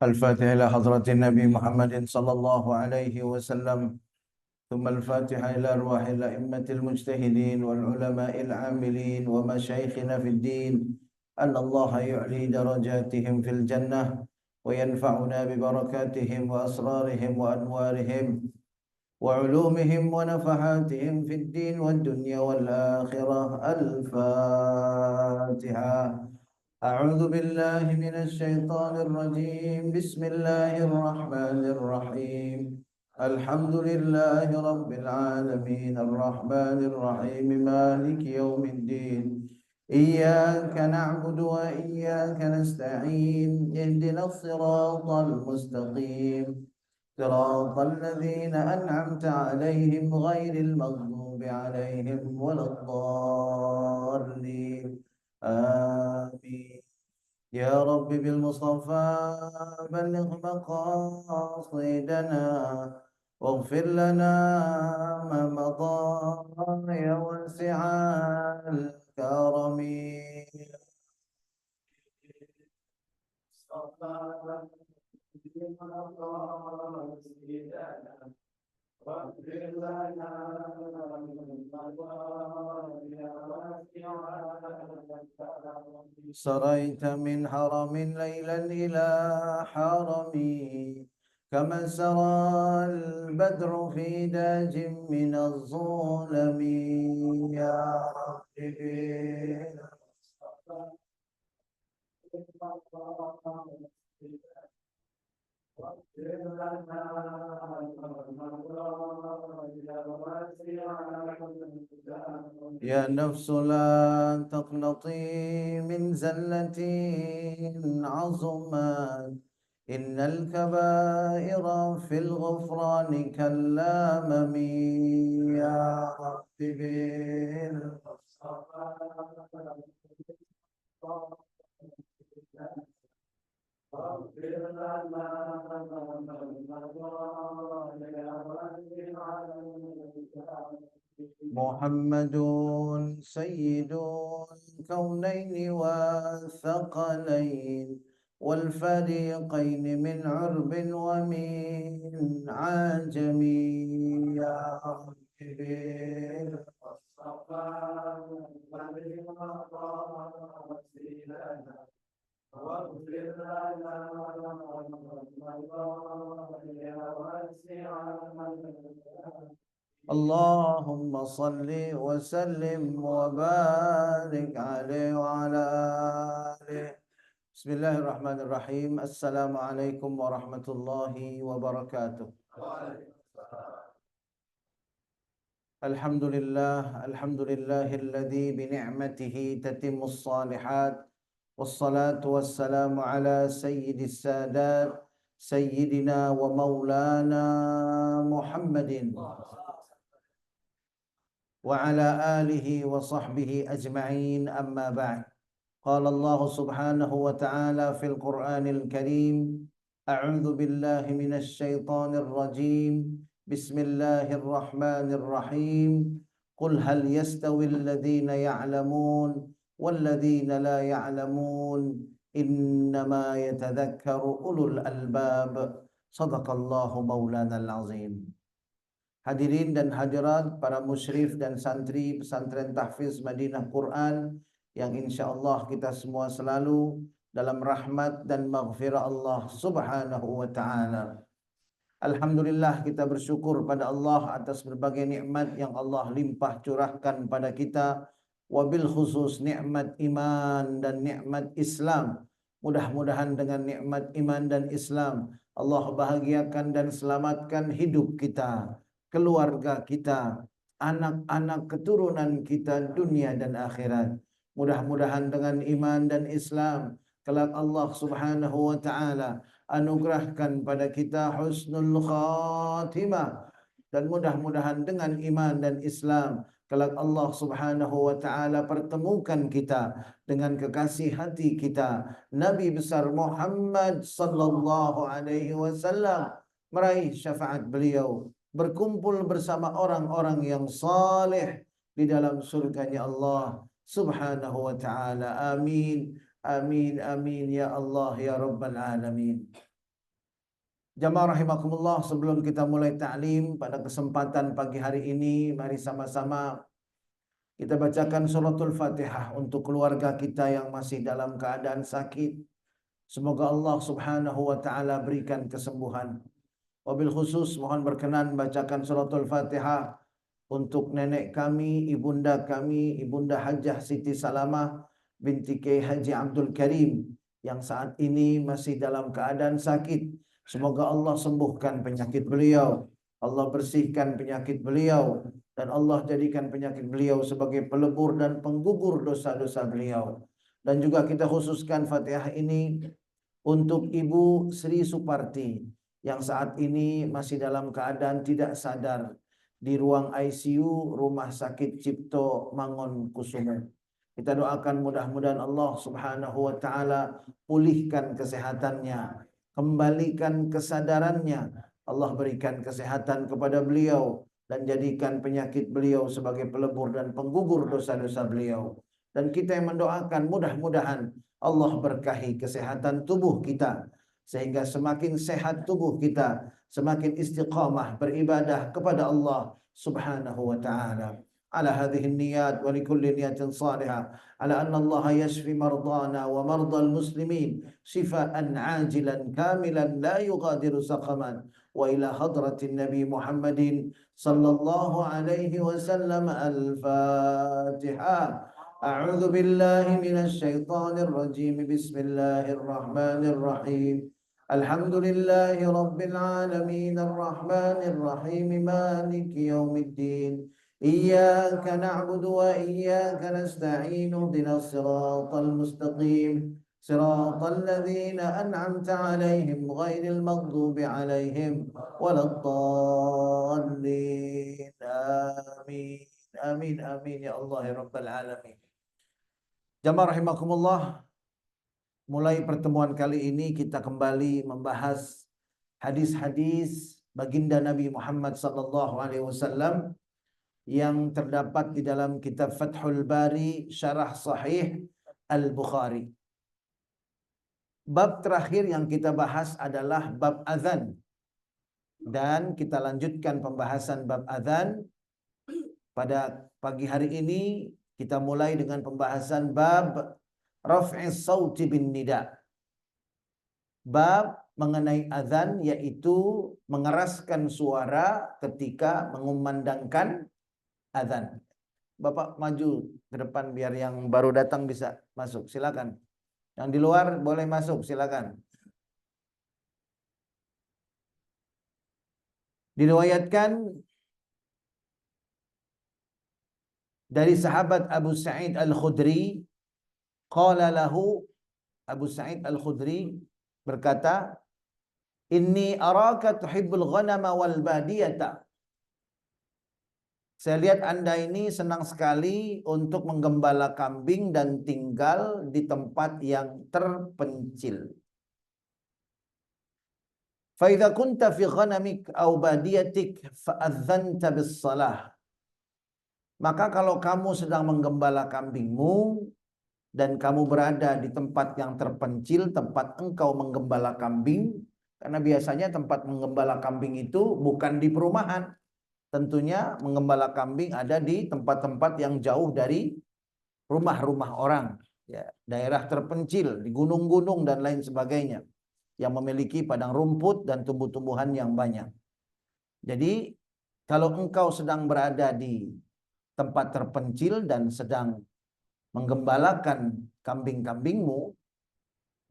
الفاتحة إلى حضرة النبي محمد صلى الله عليه وسلم، ثم الفاتحة إلى أرواح الأئمة المجتهدين والعلماء العاملين ومشايخنا في الدين، أن الله يعلي درجاتهم في الجنة وينفعنا ببركاتهم وأسرارهم وأنوارهم وعلومهم ونفحاتهم في الدين والدنيا والآخرة. الفاتحة. أعوذ بالله من الشيطان الرجيم. بسم الله الرحمن الرحيم. الحمد لله رب العالمين الرحمن الرحيم مالك يوم الدين. إياك نعبد وإياك نستعين. اهدنا الصراط المستقيم، صراط الذين أنعمت عليهم غير المغضوب عليهم ولا الضالين. آمين. يا رب بالمصطفى بلغ مقاصدنا واغفر لنا ما مضى يا واسع الكرم. سريت من حرم ليلا إلى حرمي، كما سرى البدر في داج من الظلم. يا رب يا نفس لا تقنطي من زلة عظمت، إن الكبائر في الغفران كاللامم. يا رب محمد سيد الكونين والثقلين والفريقين من عرب ومن عجم. يا رب اللهم صل وسلم وبارك عليه وعلى آله. بسم الله الرحمن الرحيم. السلام عليكم ورحمة الله وبركاته. الحمد لله الذي بنعمته تتم الصالحات، والصلاة والسلام على سيد السادات سيدنا ومولانا محمد وعلى آله وصحبه أجمعين. أما بعد، قال الله سبحانه وتعالى في القرآن الكريم: أعوذ بالله من الشيطان الرجيم. بسم الله الرحمن الرحيم. قل هل يستوي الذين يعلمون والذين لا يعلمون إنما يتذكر أولو الألباب. صدق الله مولانا العظيم. Hadirin dan hadirat, para musyrif dan santri pesantren tahfiz Madinah Quran yang insya Allah kita semua selalu dalam rahmat dan maghfirah Allah subhanahu wa ta'ala. Alhamdulillah, kita bersyukur pada Allah atas berbagai nikmat yang Allah limpah curahkan pada kita, wabil khusus nikmat iman dan nikmat Islam. Mudah-mudahan dengan nikmat iman dan Islam Allah bahagiakan dan selamatkan hidup kita, keluarga kita, anak-anak keturunan kita dunia dan akhirat. Mudah-mudahan dengan iman dan Islam kelak Allah subhanahu wa ta'ala anugerahkan pada kita husnul khatimah, dan mudah-mudahan dengan iman dan Islam kelak Allah subhanahu wa ta'ala pertemukan kita dengan kekasih hati kita Nabi besar Muhammad sallallahu alaihi wasallam, meraih syafaat beliau, berkumpul bersama orang-orang yang saleh di dalam surganya Allah subhanahu wa ta'ala. Amin, amin, amin ya Allah ya Rabbal Alamin. Jamaah rahimakumullah, sebelum kita mulai ta'lim pada kesempatan pagi hari ini, mari sama-sama kita bacakan suratul Fatihah untuk keluarga kita yang masih dalam keadaan sakit. Semoga Allah Subhanahu wa taala berikan kesembuhan. Wabil khusus mohon berkenan bacakan suratul Fatihah untuk nenek kami, Ibunda Hajah Siti Salamah binti Kiai Haji Abdul Karim yang saat ini masih dalam keadaan sakit. Semoga Allah sembuhkan penyakit beliau, Allah bersihkan penyakit beliau, dan Allah jadikan penyakit beliau sebagai pelebur dan penggugur dosa-dosa beliau. Dan juga kita khususkan Fatihah ini untuk Ibu Sri Suparti yang saat ini masih dalam keadaan tidak sadar di ruang ICU Rumah Sakit Cipto Mangunkusumo. Kita doakan mudah-mudahan Allah Subhanahu wa taala pulihkan kesehatannya, kembalikan kesadarannya. Allah berikan kesehatan kepada beliau dan jadikan penyakit beliau sebagai pelebur dan penggugur dosa-dosa beliau. Dan kita yang mendoakan mudah-mudahan Allah berkahi kesehatan tubuh kita, sehingga semakin sehat tubuh kita, semakin istiqamah beribadah kepada Allah Subhanahu wa taala. Ala hadhihi niyat wa likulli niyatin salihah, ala anna Allah yashfi mardana wa mardal muslimin shifaan ajilan kamilan la yughadiru saqaman, wa ila hadratin Nabi Muhammadin sallallahu alaihi wasallam. Al-Fatihah. أعوذ بالله من الشيطان الرجيم. بسم الله الرحمن الرحيم. الحمد لله رب العالمين الرحمن الرحيم مالك يوم الدين. إياك نعبد وإياك نستعين. اهدنا الصراط المستقيم صراط الذين أنعمت عليهم غير المغضوب عليهم ولا الضالين. آمين آمين آمين يا الله يا رب العالمين. Jamaah rahimakumullah, mulai pertemuan kali ini kita kembali membahas hadis-hadis baginda Nabi Muhammad sallallahu alaihi wasallam yang terdapat di dalam kitab Fathul Bari Syarah Sahih Al-Bukhari. Bab terakhir yang kita bahas adalah bab azan, dan kita lanjutkan pembahasan bab azan pada pagi hari ini. Kita mulai dengan pembahasan bab raf'is sauti bin nida. Bab mengenai azan, yaitu mengeraskan suara ketika mengumandangkan azan. Bapak maju ke depan biar yang baru datang bisa masuk. Silakan. Yang di luar boleh masuk, silakan. Diriwayatkan dari sahabat Abu Sa'id Al-Khudri, qala lahu, Abu Sa'id Al-Khudri berkata, inni araka tuhibbul ghanama wal badiyata. Saya lihat Anda ini senang sekali untuk menggembala kambing dan tinggal di tempat yang terpencil. Fa idza kunta fi ghanamik aw badiyatik fa adzanta bis salah. Maka kalau kamu sedang menggembala kambingmu dan kamu berada di tempat yang terpencil, tempat engkau menggembala kambing, karena biasanya tempat menggembala kambing itu bukan di perumahan. Tentunya menggembala kambing ada di tempat-tempat yang jauh dari rumah-rumah orang, ya, daerah terpencil, di gunung-gunung dan lain sebagainya, yang memiliki padang rumput dan tumbuh-tumbuhan yang banyak. Jadi kalau engkau sedang berada di tempat terpencil dan sedang menggembalakan kambing-kambingmu,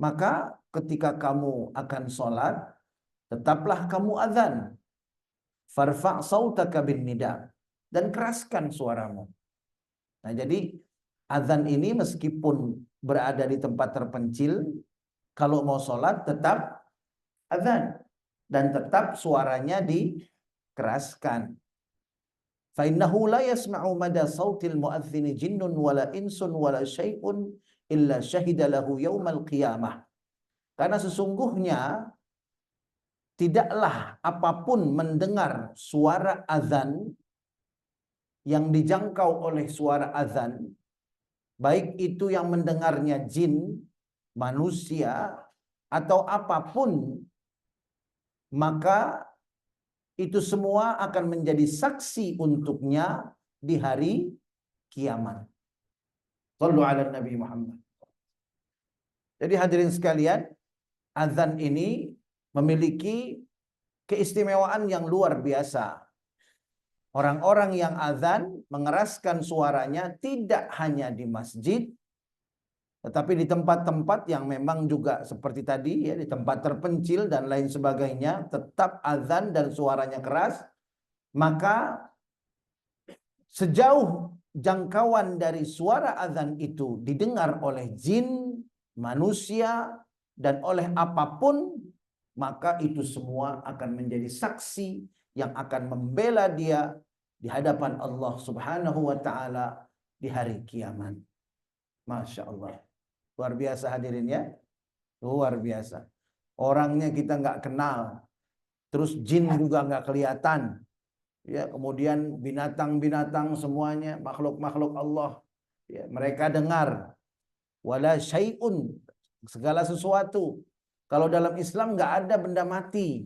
maka ketika kamu akan sholat, tetaplah kamu azan. Farfa' sautaka bin nida, dan keraskan suaramu. Nah, jadi azan ini meskipun berada di tempat terpencil, kalau mau sholat tetap azan dan tetap suaranya dikeraskan. Fa innahu la yasma'u mada sautil muadzin jinnun wala insun wala syai'un illa syahida lahu yaumal qiyamah. Karena sesungguhnya tidaklah apapun mendengar suara azan yang dijangkau oleh suara azan, baik itu yang mendengarnya jin, manusia, atau apapun maka itu semua akan menjadi saksi untuknya di hari kiamat. Shallu ala Nabi Muhammad. Jadi hadirin sekalian, azan ini memiliki keistimewaan yang luar biasa. Orang-orang yang azan mengeraskan suaranya tidak hanya di masjid, tetapi di tempat-tempat yang memang juga seperti tadi ya, di tempat terpencil dan lain sebagainya, tetap azan dan suaranya keras. Maka sejauh jangkauan dari suara azan itu didengar oleh jin, manusia, dan oleh apapun, maka itu semua akan menjadi saksi yang akan membela dia di hadapan Allah Subhanahu wa taala di hari kiamat. Masya Allah. Luar biasa hadirin ya. Luar biasa. Orangnya kita nggak kenal. Terus jin juga nggak kelihatan. Ya, kemudian binatang-binatang semuanya, makhluk-makhluk Allah. Ya, mereka dengar. Wala syai'un, segala sesuatu. Kalau dalam Islam nggak ada benda mati.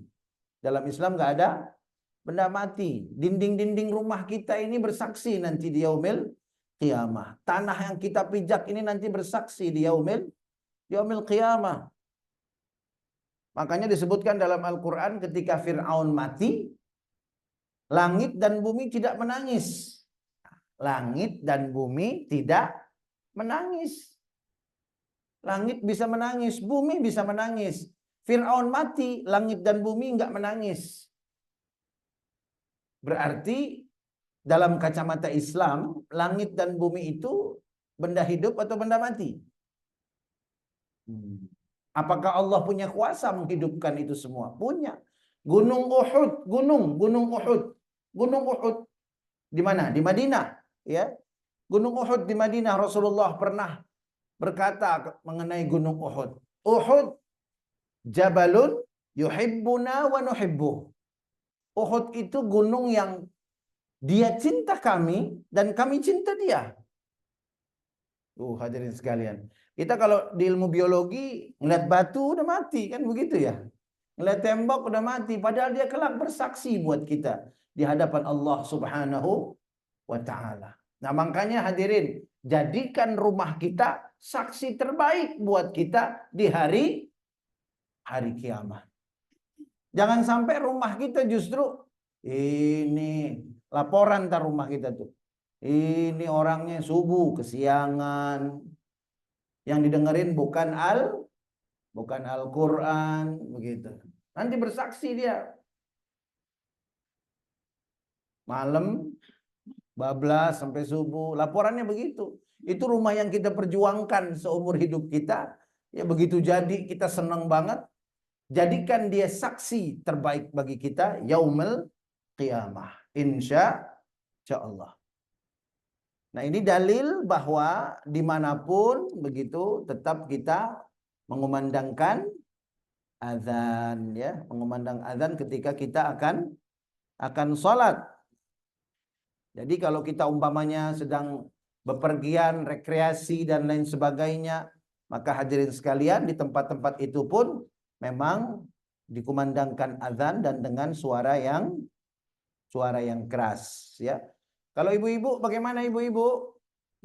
Dalam Islam nggak ada benda mati. Dinding-dinding rumah kita ini bersaksi nanti di yaumil qiyamah. Tanah yang kita pijak ini nanti bersaksi di yaumil qiyamah. Makanya disebutkan dalam Al-Quran ketika Fir'aun mati, langit dan bumi tidak menangis. Langit dan bumi tidak menangis. Langit bisa menangis, bumi bisa menangis. Fir'aun mati, langit dan bumi enggak menangis. Berarti dalam kacamata Islam, langit dan bumi itu benda hidup atau benda mati? Apakah Allah punya kuasa menghidupkan itu semua? Punya. Gunung Uhud, Gunung Uhud. Gunung Uhud di mana? Di Madinah, ya. Gunung Uhud di Madinah, Rasulullah pernah berkata mengenai Gunung Uhud. Uhud jabalun yuhibbuna wa nuhibbuh. Uhud itu gunung yang dia cinta kami dan kami cinta dia. Hadirin sekalian. Kita kalau di ilmu biologi ngeliat batu udah mati kan begitu ya. Ngeliat tembok udah mati padahal dia kelak bersaksi buat kita di hadapan Allah Subhanahu wa taala. Nah, makanya hadirin, jadikan rumah kita saksi terbaik buat kita di hari kiamat. Jangan sampai rumah kita justru ini laporan tar rumah kita tuh. Ini orangnya subuh kesiangan. Yang didengerin bukan Al-Quran begitu. Nanti bersaksi dia. Malam bablas sampai subuh, laporannya begitu. Itu rumah yang kita perjuangkan seumur hidup kita. Ya begitu jadi kita senang banget. Jadikan dia saksi terbaik bagi kita yaumul qiyamah. Insya Allah. Nah, ini dalil bahwa dimanapun begitu tetap kita mengumandangkan azan ya, mengumandang azan ketika kita akan sholat. Jadi kalau kita umpamanya sedang bepergian, rekreasi dan lain sebagainya, maka hadirin sekalian di tempat-tempat itu pun memang dikumandangkan azan dan dengan suara yang keras ya. Kalau ibu-ibu bagaimana ibu-ibu?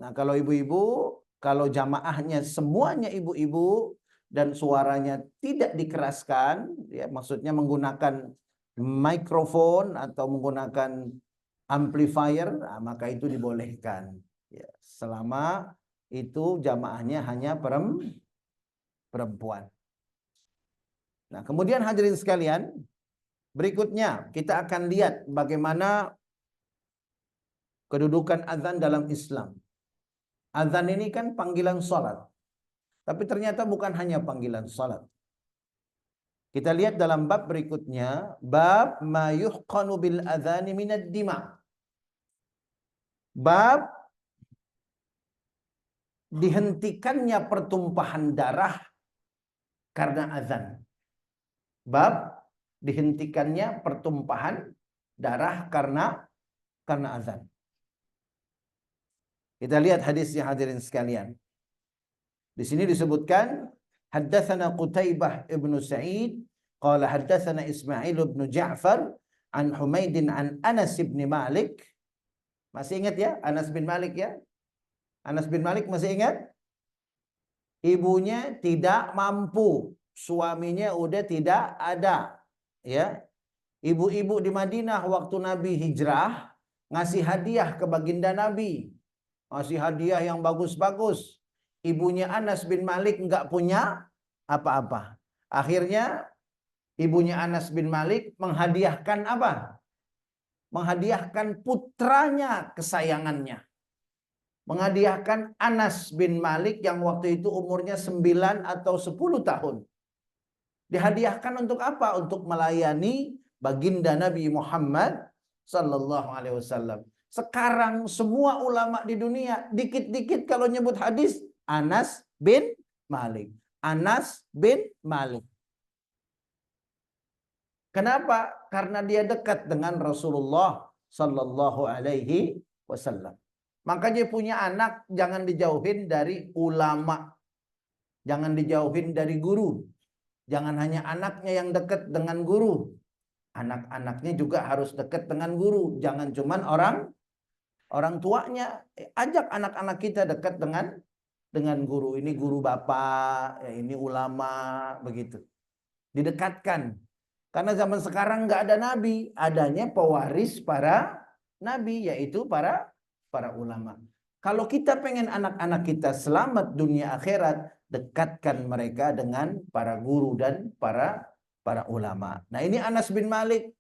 Nah, kalau ibu-ibu, kalau jamaahnya semuanya ibu-ibu dan suaranya tidak dikeraskan, ya maksudnya menggunakan mikrofon atau menggunakan amplifier, nah, maka itu dibolehkan. Ya, selama itu jamaahnya hanya perempuan. Nah, kemudian hadirin sekalian, berikutnya kita akan lihat bagaimana kedudukan azan dalam Islam. Azan ini kan panggilan salat. Tapi ternyata bukan hanya panggilan salat. Kita lihat dalam bab berikutnya, bab ma yuhqanu bil adzani minad dima. Bab dihentikannya pertumpahan darah karena azan. Bab dihentikannya pertumpahan darah karena azan. Kita lihat hadisnya hadirin sekalian. Di sini disebutkan haddatsana Qutaibah ibnu Sa'id Qala haddatsana Ismail bin Ja'far an Humaidin an Anas bin Malik. Masih ingat ya Anas bin Malik ya? Anas bin Malik masih ingat? Ibunya tidak mampu, suaminya udah tidak ada, ya. Ibu-ibu di Madinah waktu Nabi hijrah ngasih hadiah ke baginda Nabi, ngasih hadiah yang bagus-bagus. Ibunya Anas bin Malik nggak punya apa-apa. Akhirnya ibunya Anas bin Malik menghadiahkan apa? Menghadiahkan putranya kesayangannya. Menghadiahkan Anas bin Malik yang waktu itu umurnya 9 atau 10 tahun. Dihadiahkan untuk apa? Untuk melayani baginda Nabi Muhammad sallallahu alaihi wasallam. Sekarang semua ulama di dunia dikit-dikit kalau nyebut hadis Anas bin Malik. Anas bin Malik. Kenapa? Karena dia dekat dengan Rasulullah sallallahu alaihi wasallam. Makanya punya anak jangan dijauhin dari ulama. Jangan dijauhin dari guru. Jangan hanya anaknya yang dekat dengan guru. Anak-anaknya juga harus dekat dengan guru. Jangan cuman orang tuanya. Ajak anak-anak kita dekat dengan guru. Ini guru bapak, ya ini ulama, begitu. Didekatkan. Karena zaman sekarang nggak ada nabi, adanya pewaris para nabi, yaitu para ulama. Kalau kita pengen anak-anak kita selamat dunia akhirat, dekatkan mereka dengan para guru dan para ulama. Nah ini Anas bin Malik,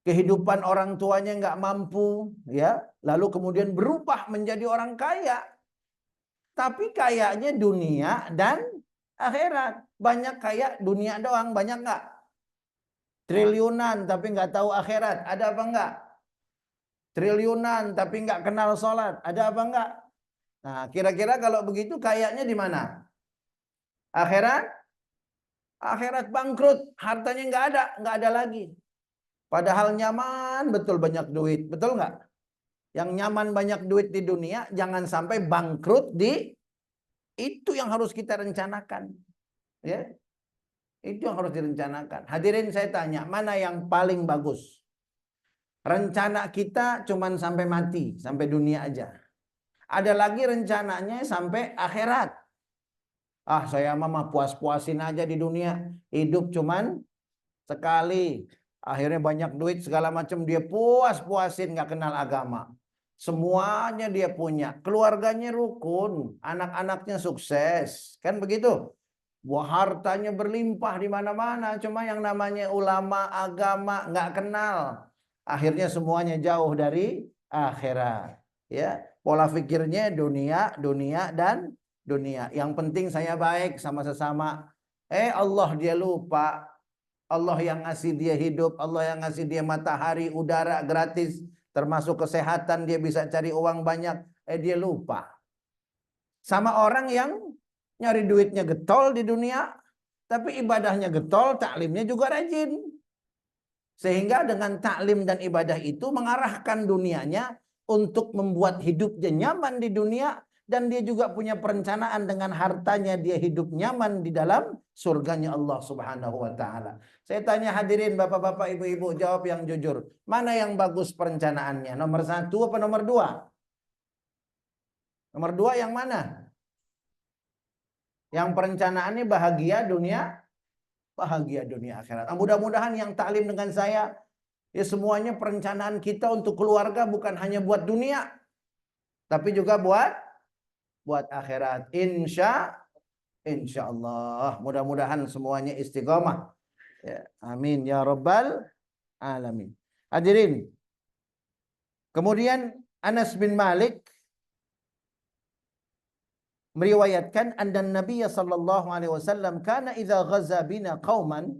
kehidupan orang tuanya nggak mampu, ya, lalu kemudian berubah menjadi orang kaya. Tapi kayanya dunia dan akhirat. Banyak kaya dunia doang, banyak nggak? Triliunan tapi nggak tahu akhirat, ada apa enggak? Triliunan tapi nggak kenal sholat, ada apa enggak? Nah, kira-kira kalau begitu kayaknya di mana? Akhirat? Akhirat bangkrut, hartanya nggak ada lagi. Padahal nyaman betul banyak duit, betul nggak? Yang nyaman banyak duit di dunia, jangan sampai bangkrut di itu yang harus kita rencanakan, ya. Itu yang harus direncanakan. Hadirin saya tanya, mana yang paling bagus? Rencana kita cuman sampai mati, sampai dunia aja. Ada lagi rencananya sampai akhirat. Ah, saya mah puas-puasin aja di dunia. Hidup cuman sekali. Akhirnya banyak duit segala macam dia puas-puasin, nggak kenal agama. Semuanya dia punya. Keluarganya rukun, anak-anaknya sukses. Kan begitu? Wah, hartanya berlimpah di mana-mana. Cuma yang namanya ulama agama nggak kenal. Akhirnya semuanya jauh dari akhirat. Ya, pola pikirnya dunia, dunia dan dunia. Yang penting saya baik sama sesama. Allah dia lupa. Allah yang ngasih dia hidup, Allah yang ngasih dia matahari, udara gratis, termasuk kesehatan, dia bisa cari uang banyak. Dia lupa. Sama orang yang nyari duitnya getol di dunia, tapi ibadahnya getol, taklimnya juga rajin. Sehingga dengan taklim dan ibadah itu mengarahkan dunianya untuk membuat hidupnya nyaman di dunia, dan dia juga punya perencanaan dengan hartanya dia hidup nyaman di dalam surganya Allah Subhanahu wa taala. Saya tanya hadirin bapak-bapak, ibu-ibu, jawab yang jujur. Mana yang bagus perencanaannya? Nomor 1 apa nomor 2? Nomor 2 yang mana? Yang perencanaannya bahagia dunia akhirat. Nah, mudah-mudahan yang taklim dengan saya, ya semuanya perencanaan kita untuk keluarga bukan hanya buat dunia, tapi juga buat akhirat. Insya Allah. Mudah-mudahan semuanya istiqomah. Ya, amin ya rabbal alamin. Hadirin. Kemudian Anas bin Malik meriwayatkan anna Nabi sallallahu alaihi wasallam kana idza ghaza bina qauman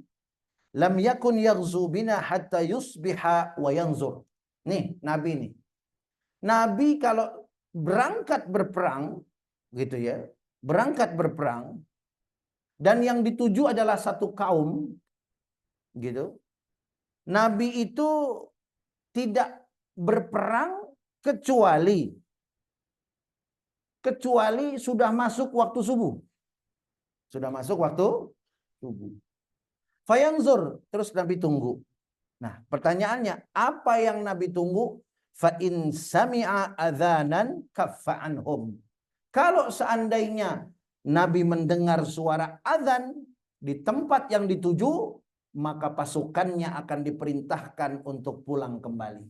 lam yakun yaghzu bina hatta yusbiha wa yanzur. Nih, Nabi nih. Nabi kalau berangkat berperang gitu ya, berangkat berperang dan yang dituju adalah satu kaum gitu. Nabi itu tidak berperang kecuali sudah masuk waktu subuh. Sudah masuk waktu subuh. Fayanzur, terus Nabi tunggu. Nah, pertanyaannya, apa yang Nabi tunggu? Fa in sami'a adzanan kaffa anhum. Kalau seandainya Nabi mendengar suara azan di tempat yang dituju, maka pasukannya akan diperintahkan untuk pulang kembali.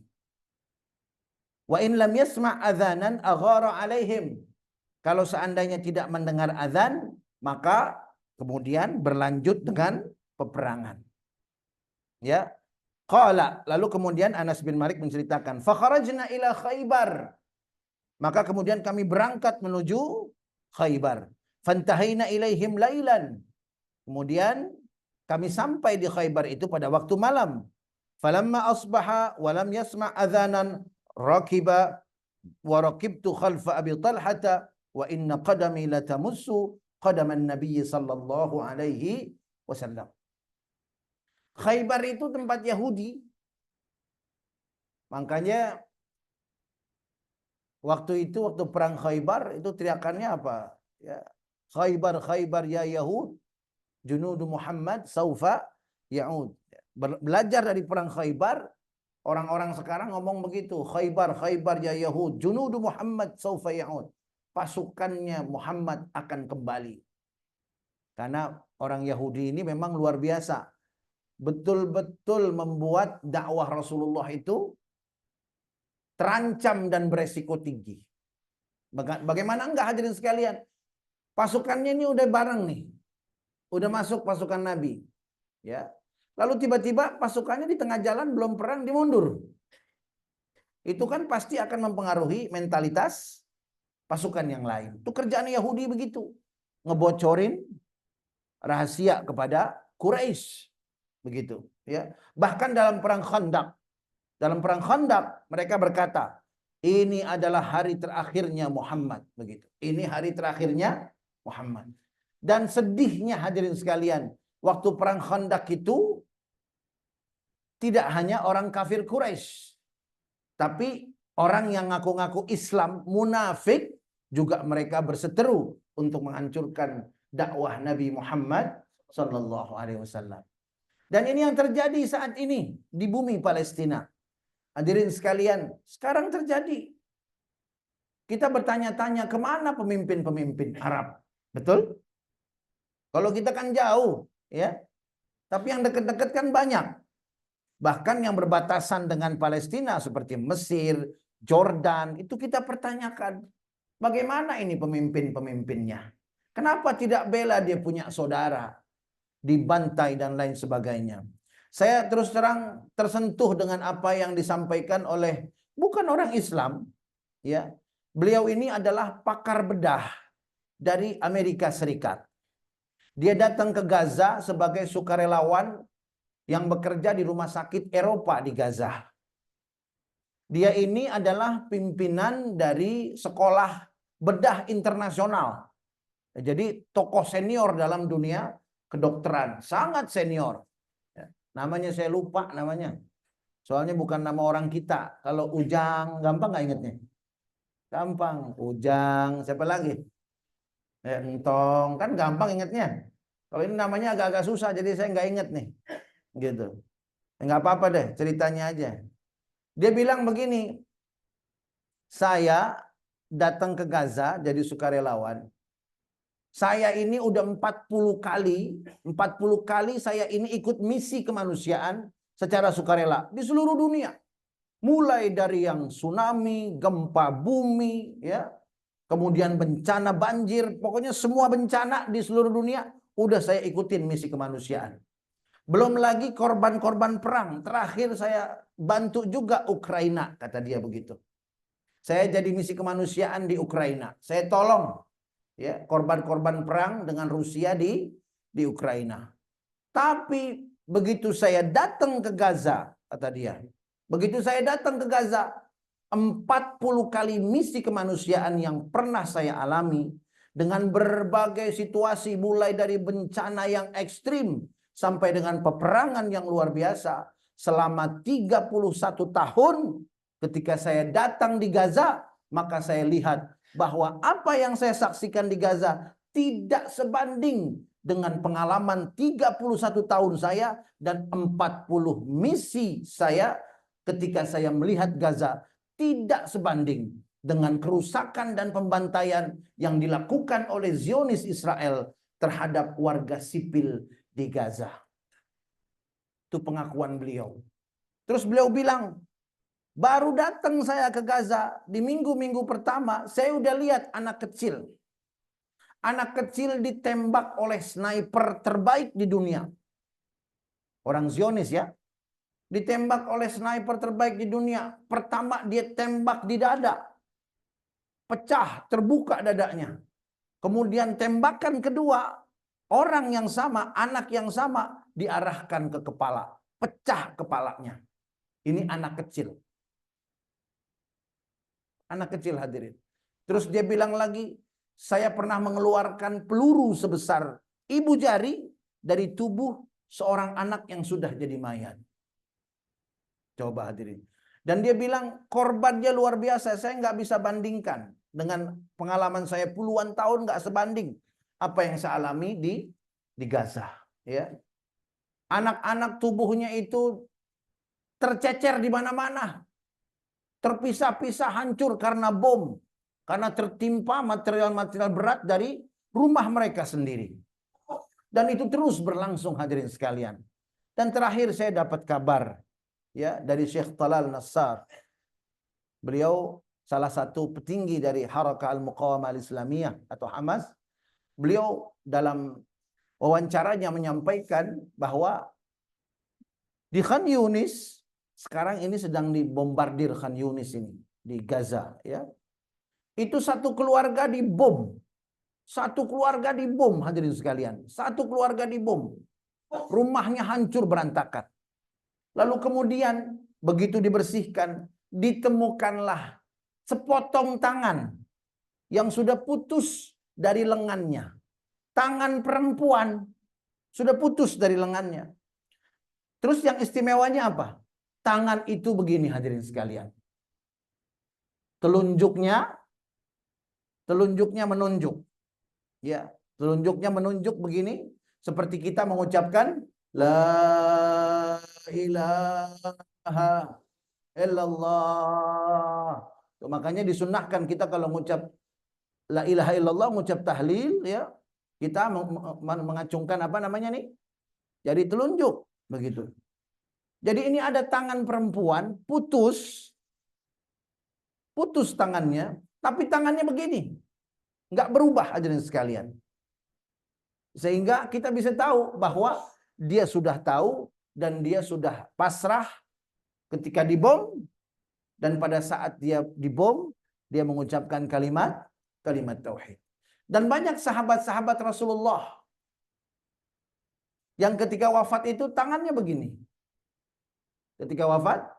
Wa in lam yasma' adzanan aghara alaihim. Kalau seandainya tidak mendengar azan, maka kemudian berlanjut dengan peperangan. Ya. Qala, lalu kemudian Anas bin Malik menceritakan, fa kharajna ila Khaybar. Maka kemudian kami berangkat menuju Khaybar. Fantahaina ilaihim lailan. Kemudian kami sampai di Khaybar itu pada waktu malam. Falamma asbaha wa lam yasma' adzanan rakiba wa rakibtu khalfa Abi Talhata wa inna qadami latamussu qadaman Nabi sallallahu alaihi wasallam. Khaybar itu tempat Yahudi. Makanya waktu perang Khaybar itu teriakannya apa? Ya, Khaybar Khaybar ya Yahud, junudu Muhammad saufa yaud. Belajar dari perang Khaybar, orang-orang sekarang ngomong begitu, Khaybar Khaybar ya Yahud, junudu Muhammad saufa yaud. Pasukannya Muhammad akan kembali. Karena orang Yahudi ini memang luar biasa. Betul-betul membuat dakwah Rasulullah itu terancam dan beresiko tinggi. Bagaimana enggak hadirin sekalian? Pasukannya ini udah bareng nih. Udah masuk pasukan Nabi. Ya. Lalu tiba-tiba pasukannya di tengah jalan belum perang dimundur. Itu kan pasti akan mempengaruhi mentalitas pasukan yang lain. Itu kerjaan Yahudi begitu. Ngebocorin rahasia kepada Quraisy. Begitu, ya. Bahkan dalam perang Khandaq, mereka berkata, ini adalah hari terakhirnya Muhammad, begitu. Ini hari terakhirnya Muhammad. Dan sedihnya hadirin sekalian, waktu perang Khandaq itu tidak hanya orang kafir Quraisy, tapi orang yang ngaku-ngaku Islam, munafik, juga mereka berseteru untuk menghancurkan dakwah Nabi Muhammad sallallahu alaihi wasallam. Dan ini yang terjadi saat ini di bumi Palestina. Hadirin sekalian, sekarang terjadi. Kita bertanya-tanya, kemana pemimpin-pemimpin Arab? Betul? Kalau kita kan jauh, ya. Tapi yang dekat-dekat kan banyak. Bahkan yang berbatasan dengan Palestina seperti Mesir, Jordan, itu kita pertanyakan, bagaimana ini pemimpin-pemimpinnya? Kenapa tidak bela dia punya saudara? Dibantai dan lain sebagainya. Saya terus terang tersentuh dengan apa yang disampaikan oleh bukan orang Islam, ya. Beliau ini adalah pakar bedah dari Amerika Serikat. Dia datang ke Gaza sebagai sukarelawan yang bekerja di rumah sakit Eropa di Gaza. Dia ini adalah pimpinan dari sekolah bedah internasional. Jadi tokoh senior dalam dunia kedokteran, sangat senior. Namanya saya lupa namanya. Soalnya bukan nama orang kita. Kalau Ujang, gampang nggak ingetnya? Gampang. Ujang, siapa lagi? Entong, kan gampang ingetnya. Kalau ini namanya agak-agak susah, jadi saya nggak inget nih. Gitu. Nggak apa-apa deh, ceritanya aja. Dia bilang begini, saya datang ke Gaza jadi sukarelawan. Saya ini udah 40 kali saya ini ikut misi kemanusiaan secara sukarela di seluruh dunia. Mulai dari yang tsunami, gempa bumi, ya, kemudian bencana banjir, pokoknya semua bencana di seluruh dunia udah saya ikutin misi kemanusiaan. Belum lagi korban-korban perang. Terakhir saya bantu juga Ukraina, kata dia begitu. Saya jadi misi kemanusiaan di Ukraina. Saya tolong, ya, korban-korban perang dengan Rusia di Ukraina. Tapi begitu saya datang ke Gaza, kata dia, begitu saya datang ke Gaza, 40 kali misi kemanusiaan yang pernah saya alami dengan berbagai situasi, mulai dari bencana yang ekstrim sampai dengan peperangan yang luar biasa. Selama 31 tahun ketika saya datang di Gaza, maka saya lihat bahwa apa yang saya saksikan di Gaza tidak sebanding dengan pengalaman 31 tahun saya dan 40 misi saya ketika saya melihat Gaza tidak sebanding dengan kerusakan dan pembantaian yang dilakukan oleh Zionis Israel terhadap warga sipil di Gaza. Itu pengakuan beliau. Terus beliau bilang, baru datang saya ke Gaza di minggu-minggu pertama, saya udah lihat anak kecil. Anak kecil ditembak oleh sniper terbaik di dunia. Orang Zionis ya. Ditembak oleh sniper terbaik di dunia. Pertama dia tembak di dada. Pecah, terbuka dadanya. Kemudian tembakan kedua, orang yang sama, anak yang sama diarahkan ke kepala. Pecah kepalanya. Ini anak kecil. Anak kecil hadirin. Terus dia bilang lagi, saya pernah mengeluarkan peluru sebesar ibu jari dari tubuh seorang anak yang sudah jadi mayat. Coba hadirin. Dan dia bilang korbannya luar biasa. Saya nggak bisa bandingkan dengan pengalaman saya puluhan tahun, nggak sebanding apa yang saya alami di Gaza. Ya, anak-anak tubuhnya itu tercecer di mana-mana, terpisah-pisah, hancur karena bom. Karena tertimpa material-material berat dari rumah mereka sendiri. Dan itu terus berlangsung hadirin sekalian. Dan terakhir saya dapat kabar ya dari Syekh Talal Nassar. Beliau salah satu petinggi dari Harakah Al-Muqawamah Al-Islamiyah atau Hamas. Beliau dalam wawancaranya menyampaikan bahwa di Khan Yunis sekarang ini sedang dibombardir Khan Yunis ini di Gaza ya. Itu satu keluarga dibom. Satu keluarga dibom hadirin sekalian. Satu keluarga dibom. Rumahnya hancur berantakan. Lalu kemudian begitu dibersihkan, ditemukanlah sepotong tangan yang sudah putus dari lengannya. Tangan perempuan sudah putus dari lengannya. Terus yang istimewanya apa? Tangan itu begini hadirin sekalian. Telunjuknya menunjuk. Ya, telunjuknya menunjuk begini seperti kita mengucapkan la ilaha illallah. Makanya disunnahkan kita kalau mengucap la ilaha illallah, mengucap tahlil ya, kita mengacungkan apa namanya nih? Jadi telunjuk begitu. Jadi ini ada tangan perempuan putus tangannya, tapi tangannya begini. Nggak berubah hadirin sekalian. Sehingga kita bisa tahu bahwa dia sudah tahu dan dia sudah pasrah ketika dibom. Dan pada saat dia dibom, dia mengucapkan kalimat tauhid. Dan banyak sahabat-sahabat Rasulullah yang ketika wafat itu tangannya begini. Ketika wafat,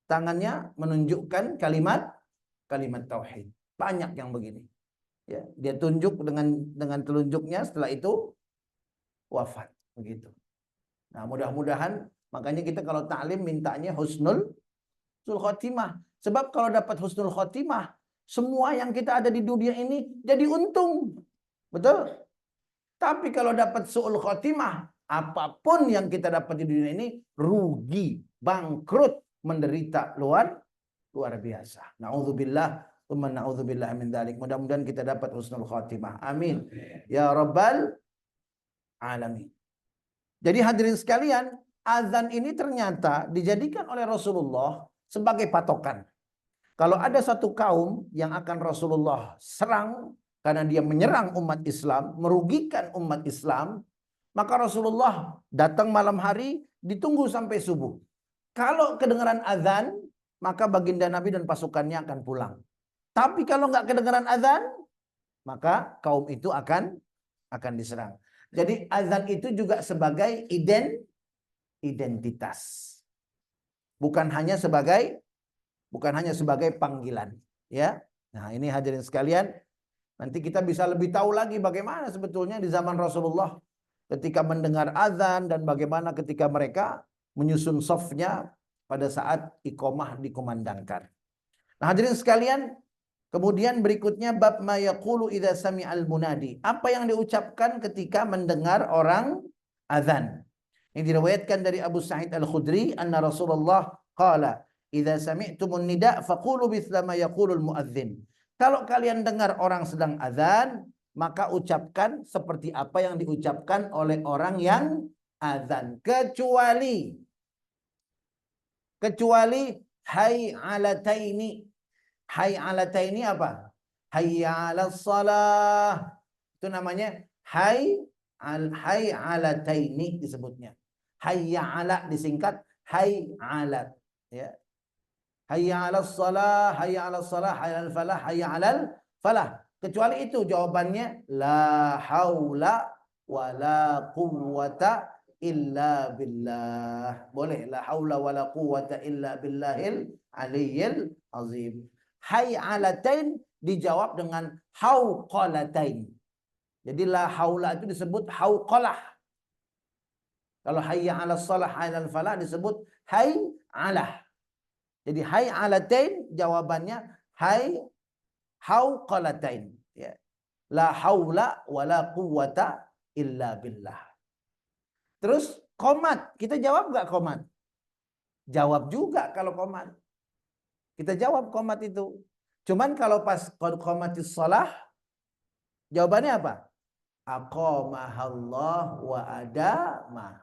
tangannya menunjukkan kalimat tauhid. Banyak yang begini. Ya, dia tunjuk dengan telunjuknya, setelah itu wafat begitu. Nah, mudah-mudahan makanya kita kalau taklim mintanya husnul khotimah. Sebab kalau dapat husnul khotimah, semua yang kita ada di dunia ini jadi untung. Betul? Tapi kalau dapat su'ul khotimah, apapun yang kita dapat di dunia ini rugi, bangkrut, menderita luar biasa. Nauzubillah. Na'udzubillah min dzalik. Mudah-mudahan kita dapat husnul khatimah. Amin. Ya rabbal alamin. Jadi hadirin sekalian, azan ini ternyata dijadikan oleh Rasulullah sebagai patokan. Kalau ada satu kaum yang akan Rasulullah serang karena dia menyerang umat Islam, merugikan umat Islam, maka Rasulullah datang malam hari, ditunggu sampai subuh. Kalau kedengaran azan, maka baginda Nabi dan pasukannya akan pulang. Tapi kalau nggak kedengaran azan, maka kaum itu akan diserang. Jadi azan itu juga sebagai identitas. Bukan hanya sebagai panggilan, ya. Nah, ini hadirin sekalian, nanti kita bisa lebih tahu lagi bagaimana sebetulnya di zaman Rasulullah ketika mendengar azan dan bagaimana ketika mereka menyusun shafnya pada saat iqamah dikumandangkan. Nah, hadirin sekalian, Kemudian berikutnya bab ma yaqulu idza sami'al munadi. Apa yang diucapkan ketika mendengar orang azan. Ini diriwayatkan dari Abu Sa'id Al-Khudri anna Rasulullah qala idza sami'tumun nida faqulu mithla ma yaqulul muadzin. Kalau kalian dengar orang sedang azan, maka ucapkan seperti apa yang diucapkan oleh orang yang azan, kecuali hayy 'alataini. Hayy 'alataini apa? Hayya 'alas shalah. Itu namanya hayy 'alataini disebutnya. Hayya 'ala disingkat hayy 'alat, ya. Hayya 'alas shalah, hayya 'alas shalah, hayya 'alal falah, hayya 'alal falah. Kecuali itu jawabannya la haula wala quwwata illa billah. Boleh la haula wala quwwata illa billahil aliyyil azim. Hayy 'alatain dijawab dengan hauqalatain. Jadi la haula itu disebut hauqalah. Kalau hayya 'alas shalah, hayya 'alal falah disebut hayy 'alah. Jadi hayy 'alatain jawabannya hayy hauqalatain, ya. La haula wala quwwata illa billah. Terus qomat, kita jawab enggak qomat? Jawab juga kalau qomat. Kita jawab qomat itu. Cuman kalau pas qomatis shalah jawabannya apa? Aqamahallah wa adamah.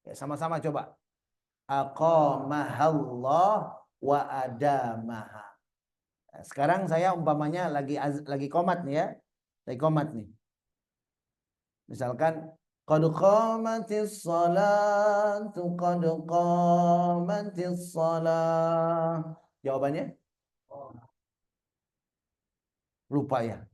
Ya, sama-sama coba. Aqamahallah wa adamaha. Nah, sekarang saya umpamanya lagi qomat nih ya. Lagi qomat nih. Misalkan qad qamatis shalatu qad qamatis shalah. Jawabannya? Lupa ya.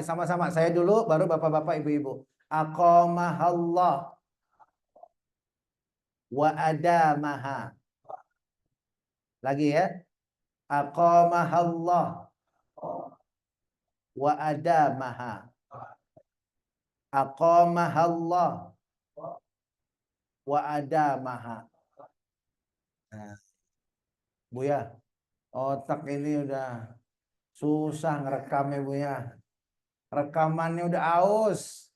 Sama-sama saya dulu baru bapak-bapak ibu-ibu. Aqamahallah wa adamaha. Lagi ya. Aqamahallah wa adamaha. Aqamahallah wa adamaha. Nah, Buya, otak ini udah susah ngerekamnya Buya. Rekamannya udah aus.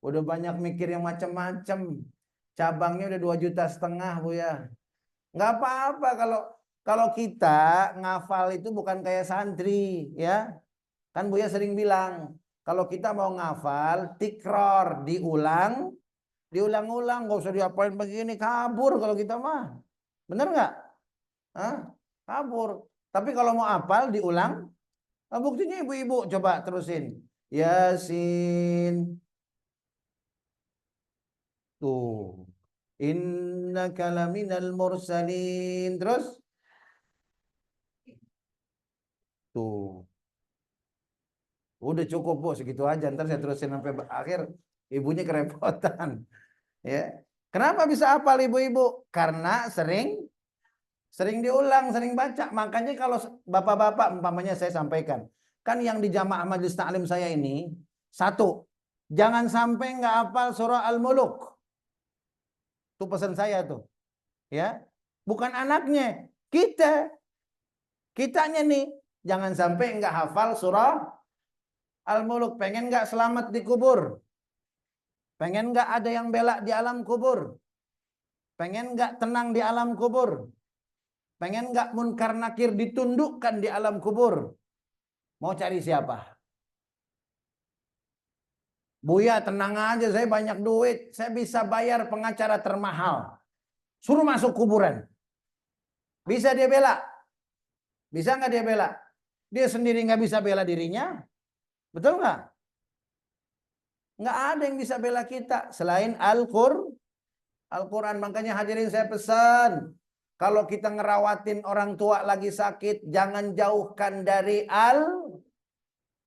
Udah banyak mikir yang macam-macam. Cabangnya udah 2,5 juta Buya. Nggak apa-apa kalau kita ngafal itu bukan kayak santri, ya. Kan Buya sering bilang, kalau kita mau ngafal, tikror, diulang-ulang, nggak usah diapain begini, kabur kalau kita mah. Bener nggak? Hah? Kabur. Tapi kalau mau hafal diulang, buktinya ibu-ibu coba terusin. Yasin. Tuh. Innaka laminal mursalin. Terus? Tuh. Udah cukup Bu, segitu aja. Ntar saya terusin sampai akhir. Ibunya kerepotan. Ya. Kenapa bisa hafal ibu-ibu? Karena sering diulang, sering baca. Makanya kalau bapak-bapak, umpamanya saya sampaikan. Kan yang di jamaah majelis taklim saya ini, satu, jangan sampai nggak hafal surah Al-Muluk. Itu pesan saya tuh. Ya. Bukan anaknya, kitanya nih, jangan sampai nggak hafal surah Al-Muluk. Pengen nggak selamat di kubur? Pengen nggak ada yang bela di alam kubur? Pengen nggak tenang di alam kubur? Pengen nggak munkar nakir ditundukkan di alam kubur? Mau cari siapa? Buya tenang aja, saya banyak duit, saya bisa bayar pengacara termahal. Suruh masuk kuburan. Bisa dia bela? Bisa nggak dia bela? Dia sendiri nggak bisa bela dirinya. Betul nggak? Nggak ada yang bisa bela kita selain Al-Quran. Makanya hadirin saya pesan, kalau kita ngerawatin orang tua lagi sakit, jangan jauhkan dari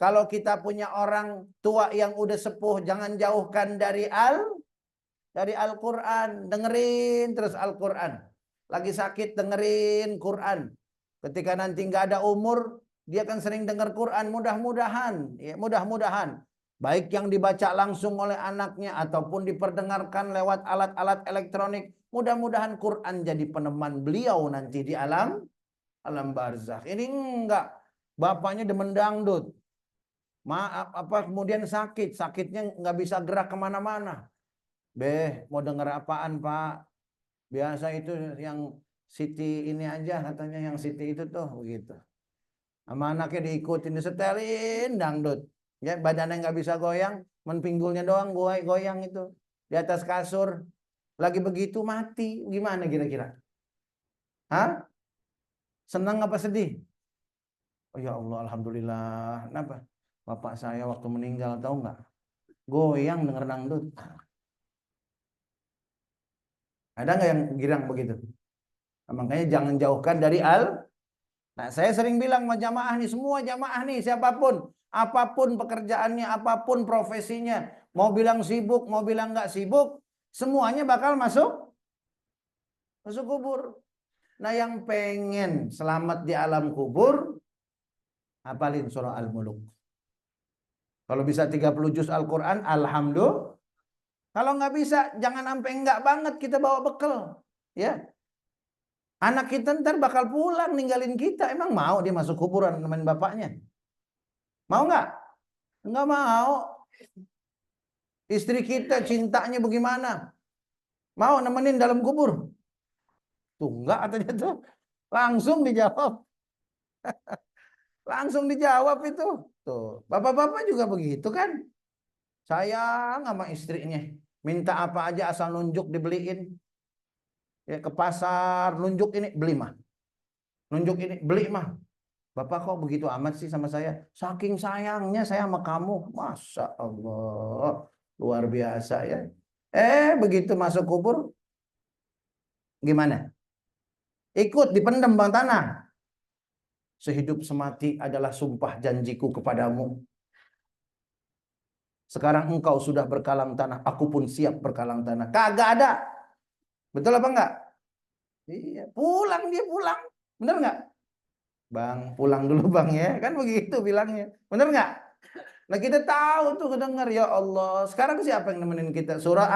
Kalau kita punya orang tua yang udah sepuh, jangan jauhkan dari Al-Quran. Dengerin terus Al-Quran. Lagi sakit dengerin Quran. Ketika nanti nggak ada umur, dia kan sering dengar Quran. Mudah-mudahan, ya, mudah-mudahan baik yang dibaca langsung oleh anaknya ataupun diperdengarkan lewat alat-alat elektronik. Mudah-mudahan Quran jadi peneman beliau nanti di alam barzakh. Ini enggak, bapaknya demen dangdut. Maaf apa kemudian sakitnya nggak bisa gerak kemana-mana. Mau denger apaan Pak? Biasa itu yang Siti ini aja katanya, yang Siti itu tuh begitu. Sama anaknya diikutin, disetelin dangdut. Ya badannya nggak bisa goyang, pinggulnya doang goyang itu di atas kasur. Lagi begitu mati, gimana kira-kira? Hah? Senang apa sedih? Oh ya Allah, alhamdulillah. Kenapa? Bapak saya waktu meninggal tahu nggak? Goyang denger dangdut. Ada nggak yang girang begitu? Nah, makanya jangan jauhkan dari Nah, saya sering bilang sama jamaah nih, semua jamaah nih, siapapun, apapun pekerjaannya, apapun profesinya, mau bilang sibuk, mau bilang nggak sibuk, semuanya bakal masuk kubur. Nah, yang pengen selamat di alam kubur, hafalin surah Al-Muluk. Kalau bisa 30 juz Al-Quran, alhamdulillah. Kalau nggak bisa, jangan sampai enggak banget kita bawa bekal. Ya, anak kita ntar bakal pulang ninggalin kita. Emang mau dia masuk kuburan nemenin bapaknya? Mau nggak? Nggak mau. Istri kita cintanya bagaimana? Mau nemenin dalam kubur? Tuh enggak katanya tuh. Langsung dijawab. Langsung dijawab itu. Tuh, bapak-bapak juga begitu kan? Sayang sama istrinya. Minta apa aja asal nunjuk dibeliin. Ya ke pasar, nunjuk ini beli mah. Nunjuk ini beli mah. Bapak kok begitu amat sih sama saya? Saking sayangnya saya sama kamu. Masya Allah. Luar biasa ya. Begitu masuk kubur. Gimana? Ikut dipendam bang tanah. Sehidup semati adalah sumpah janjiku kepadamu. Sekarang engkau sudah berkalang tanah. Aku pun siap berkalang tanah. Kagak ada. Betul apa enggak? Iya. Pulang dia pulang. Bener nggak? Bang, pulang dulu bang ya. Kan begitu bilangnya. Bener nggak? Nah kita tahu tuh kedengar ya Allah. Sekarang siapa yang nemenin kita? Surah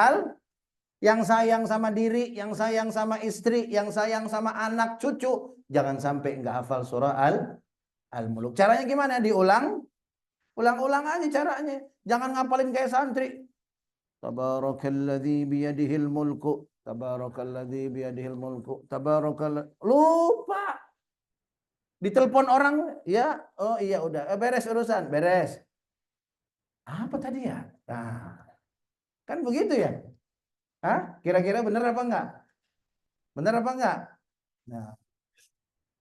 yang sayang sama diri, yang sayang sama istri, yang sayang sama anak, cucu. Jangan sampai nggak hafal surah Al-Muluk. Caranya gimana? Diulang. Ulang-ulang aja caranya. Jangan ngapalin kayak santri. Tabarakalladzi biyadihil mulku. Tabarakalladzi biyadihil mulku. Lupa. Ditelepon orang, ya, oh iya udah, beres urusan, beres. Apa tadi ya? Nah, kan begitu ya? Hah? Kira-kira bener apa enggak? Bener apa enggak? Nah,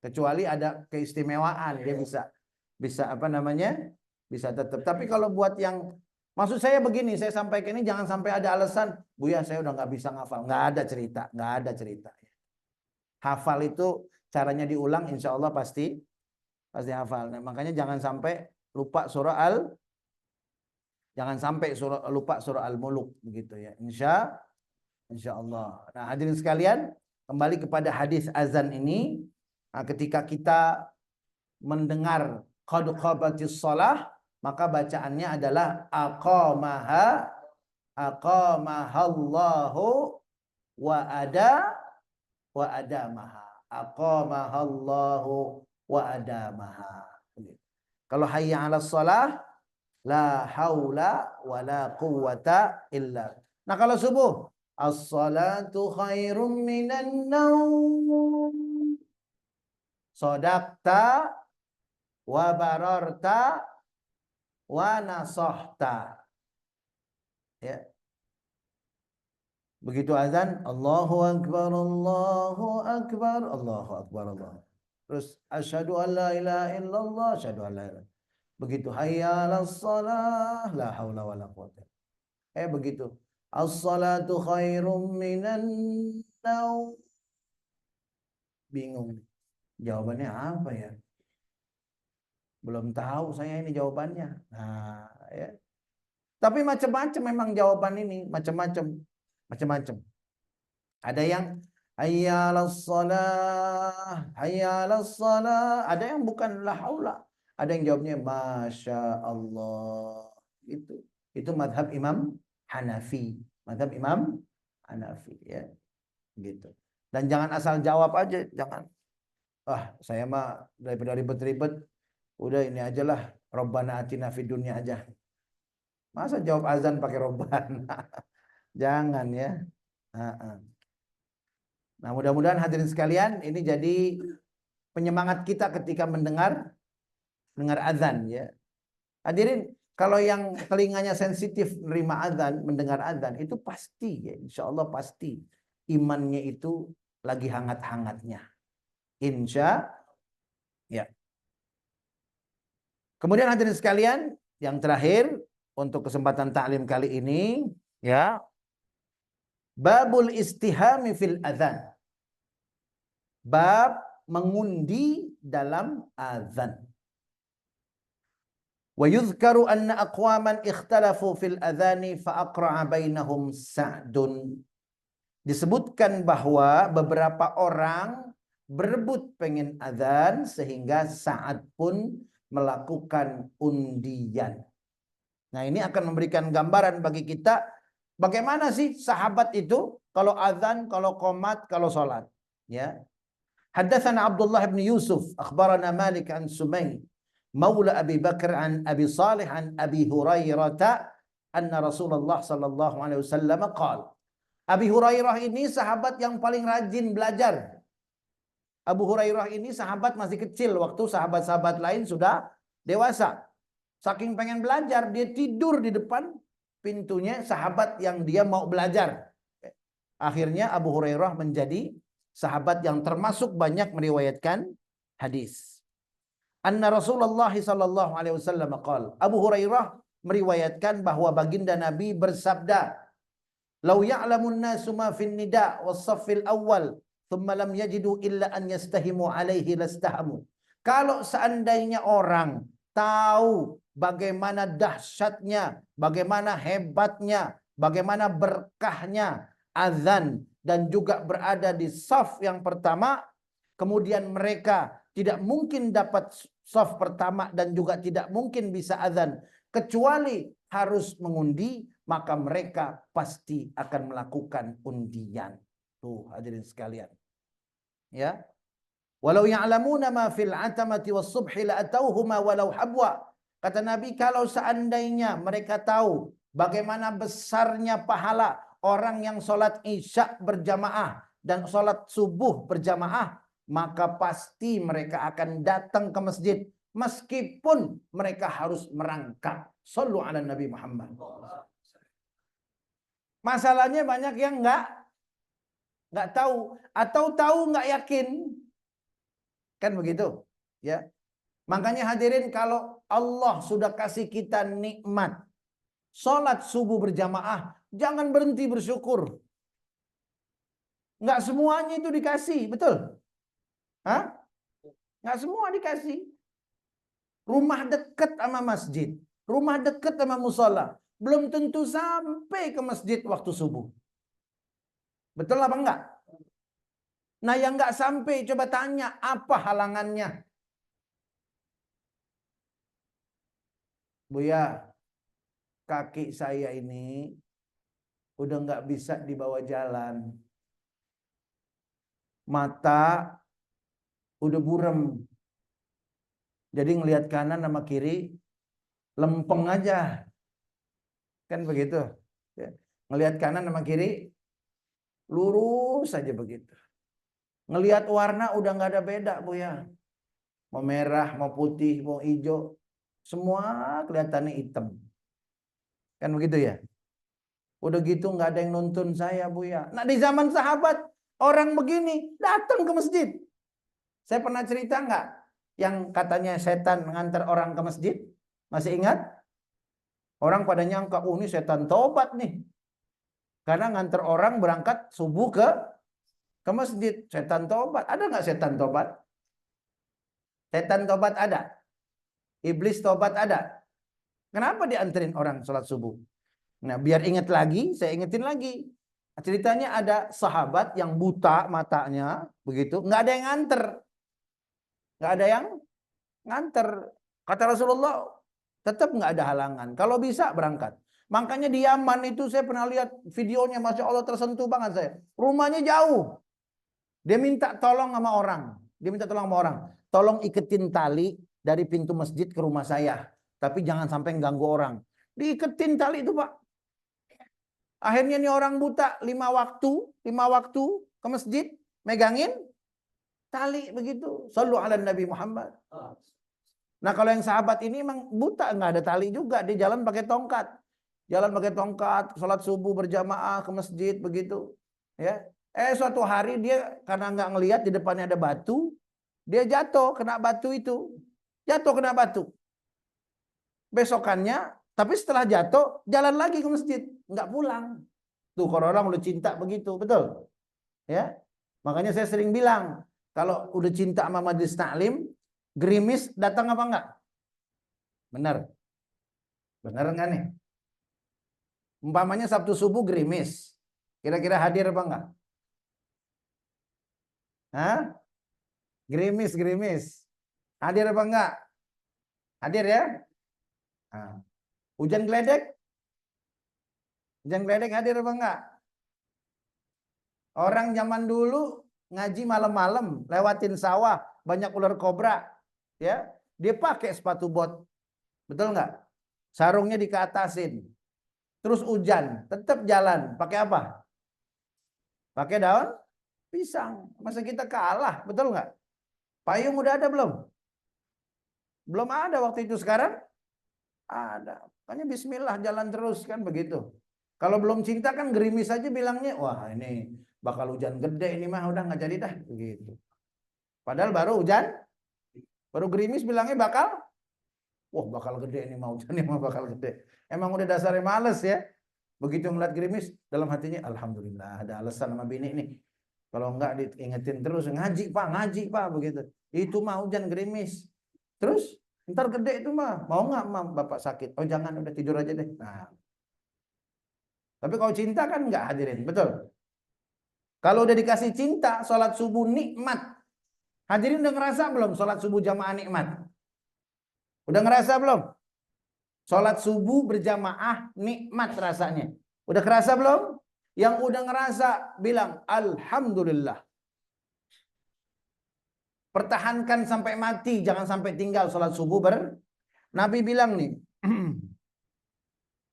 kecuali ada keistimewaan dia bisa apa namanya? Bisa tetap. Tapi kalau buat yang maksud saya begini, saya sampaikan ini jangan sampai ada alasan, Buya saya udah nggak bisa ngafal. Nggak ada cerita, nggak ada cerita. Hafal itu caranya diulang, insya Allah pasti hafal. Nah, makanya jangan sampai lupa jangan sampai lupa surah Al-Muluk begitu ya. Insya Allah. Nah, hadirin sekalian, kembali kepada hadis azan ini, nah, ketika kita mendengar qad qamatis shalah, maka bacaannya adalah aqamahallahu wa adamaha. Aqamahallahu wa adamaha. Kalau hayya 'alas shalah, la haula wala quwwata illa. Nah, kalau subuh, as-salatu khairum minan naum. Sodakta wa bararta wa nasahta. Ya. Begitu azan, Allahu akbar, Allahu akbar, Allahu akbar, Allah. Terus asyhadu an la ilaha illallah, asyhadu an la ilaha. Begitu hayya 'alas shalah, la haula wala quwwata. Begitu. As-salatu khairum minan naum. Bingung. Jawabannya apa ya? Belum tahu saya ini jawabannya. Nah, ya. Tapi macam-macam memang jawaban ini, macam-macam. Macam-macam. Ada yang hayya 'alas shalah, hayya 'alas shalah. Ada yang bukan la haula. Ada yang jawabnya masya Allah. Gitu. Itu madhab Imam Hanafi. Madhab Imam Hanafi ya. Gitu. Dan jangan asal jawab aja, jangan. Saya mah daripada ribet-ribet, udah ini aja lah, Rabbana atina fid dunya aja. Masa jawab azan pakai Rabbana? Jangan ya. Nah, mudah-mudahan hadirin sekalian ini jadi penyemangat kita ketika mendengar azan ya. Hadirin, kalau yang telinganya sensitif menerima azan, mendengar azan, itu pasti ya, insya Allah pasti imannya itu lagi hangat-hangatnya. Insya ya. Kemudian hadirin sekalian, yang terakhir untuk kesempatan taklim kali ini ya, babul istihami fil azan. Bab mengundi dalam azan. Wa yuzkaru anna aqwaman ikhtalafu fil adhani fa aqra'a bainahum Sa'dun. Disebutkan bahwa beberapa orang berebut pengen azan sehingga Sa'ad pun melakukan undian. Nah, ini akan memberikan gambaran bagi kita bagaimana sih sahabat itu kalau azan, kalau qomat, kalau salat, ya. Haddatsana Abdullah bin Yusuf, akhbarana Malik an Sumay, maula Abi Bakar an Abi Salih an Abi Hurairah anna Rasulullah sallallahu alaihi wasallam qala. Abi Hurairah ini sahabat yang paling rajin belajar. Abu Hurairah ini sahabat masih kecil waktu sahabat-sahabat lain sudah dewasa. Saking pengen belajar, dia tidur di depan pintunya sahabat yang dia mau belajar. Akhirnya Abu Hurairah menjadi sahabat yang termasuk banyak meriwayatkan hadis. Anna Rasulullah sallallahu alaihi wasallam qala. Abu Hurairah meriwayatkan bahwa baginda Nabi bersabda, "Lau ya'lamun nasu ma fin nida' was-saffil awwal, thumma lam yajidu illa an yastahimu alaihi lastahamu." Kalau seandainya orang tahu bagaimana dahsyatnya, bagaimana hebatnya, bagaimana berkahnya azan dan juga berada di saf yang pertama, kemudian mereka tidak mungkin dapat saf pertama dan juga tidak mungkin bisa azan kecuali harus mengundi, maka mereka pasti akan melakukan undian. Tuh hadirin sekalian. Ya. Walau ya'lamuna ma fil atamati was subhi la atauhuma walau habwa. Kata Nabi, kalau seandainya mereka tahu bagaimana besarnya pahala orang yang sholat isya berjamaah dan sholat subuh berjamaah, maka pasti mereka akan datang ke masjid meskipun mereka harus merangkak. Shallu ala Nabi Muhammad. Masalahnya banyak yang nggak tahu atau tahu nggak yakin. Kan begitu, ya. Makanya hadirin, kalau Allah sudah kasih kita nikmat sholat subuh berjamaah, jangan berhenti bersyukur. Nggak semuanya itu dikasih, betul? Hah? Nggak semua dikasih. Rumah dekat sama masjid, rumah dekat sama musola, belum tentu sampai ke masjid waktu subuh. Betul apa enggak? Nah, yang nggak sampai, coba tanya apa halangannya. Buya, kaki saya ini udah nggak bisa dibawa jalan. Mata udah burem. Jadi ngelihat kanan sama kiri lempeng aja. Kan begitu. Ya. Ngelihat kanan sama kiri lurus saja begitu. Ngelihat warna udah nggak ada beda, Buya. Mau merah, mau putih, mau hijau, semua kelihatannya hitam. Kan begitu ya? Udah gitu nggak ada yang nuntun saya, Buya. Nah, di zaman sahabat orang begini datang ke masjid. Saya pernah cerita nggak yang katanya setan mengantar orang ke masjid? Masih ingat? Orang pada nyangka, oh ini setan tobat nih. Karena ngantar orang berangkat subuh ke masjid. Setan tobat. Ada nggak setan tobat? Setan tobat ada. Iblis tobat ada. Kenapa dianterin orang sholat subuh? Nah, biar ingat lagi, saya ingetin lagi. Ceritanya ada sahabat yang buta matanya, begitu, nggak ada yang nganter. Nggak ada yang nganter. Kata Rasulullah, tetap nggak ada halangan. Kalau bisa berangkat. Makanya di Yaman itu saya pernah lihat videonya, Masya Allah tersentuh banget saya. Rumahnya jauh. Dia minta tolong sama orang. Dia minta tolong sama orang. Tolong iketin tali dari pintu masjid ke rumah saya. Tapi jangan sampai ganggu orang. Diiketin tali itu Pak. Akhirnya nih orang buta 5 waktu ke masjid. Megangin tali begitu. Shallu ala Nabi Muhammad. Nah kalau yang sahabat ini emang buta, nggak ada tali juga. Dia jalan pakai tongkat. Jalan pakai tongkat, sholat subuh berjamaah ke masjid begitu. Ya. Suatu hari dia karena nggak ngelihat di depannya ada batu, dia jatuh kena batu itu. Jatuh kena batu. Besokannya, tapi setelah jatuh jalan lagi ke masjid, nggak pulang. Tuh kalau orang udah cinta begitu, betul? Ya. Makanya saya sering bilang, kalau udah cinta sama majelis taklim, gerimis datang apa enggak? Benar. Benar enggak nih? Umpamanya Sabtu subuh gerimis. Kira-kira hadir apa enggak? Hah? Gerimis. Hadir apa enggak? Hadir ya? Nah. Hujan geledek? Hujan geledek hadir apa enggak? Orang zaman dulu ngaji malam-malam, lewatin sawah, banyak ular kobra. Ya, dia pakai sepatu bot. Betul enggak? Sarungnya dikeatasin. Terus hujan, tetap jalan. Pakai apa? Pakai daun pisang. Masa kita kalah, betul nggak? Payung udah ada belum? Belum ada waktu itu. Sekarang ada. Makanya bismillah jalan terus kan begitu. Kalau belum cinta kan gerimis aja bilangnya, wah ini bakal hujan gede ini mah udah nggak jadi dah begitu. Padahal baru hujan, baru gerimis bilangnya wah bakal gede ini mau hujan ini mah bakal gede. Emang udah dasarnya males ya. Begitu ngeliat gerimis, dalam hatinya, alhamdulillah ada alasan sama bini nih. Kalau enggak diingetin terus, ngaji pak, begitu. Itu mah hujan gerimis. Terus, ntar gede itu mah, mau nggak bapak sakit? Oh jangan, udah tidur aja deh. Nah, tapi kalau cinta kan nggak hadirin, betul? Kalau udah dikasih cinta, sholat subuh nikmat. Hadirin udah ngerasa belum sholat subuh jamaah nikmat? Udah ngerasa belum? Sholat subuh berjamaah nikmat rasanya. Udah kerasa belum? Yang udah ngerasa bilang alhamdulillah. Pertahankan sampai mati, jangan sampai tinggal sholat subuh Nabi bilang nih,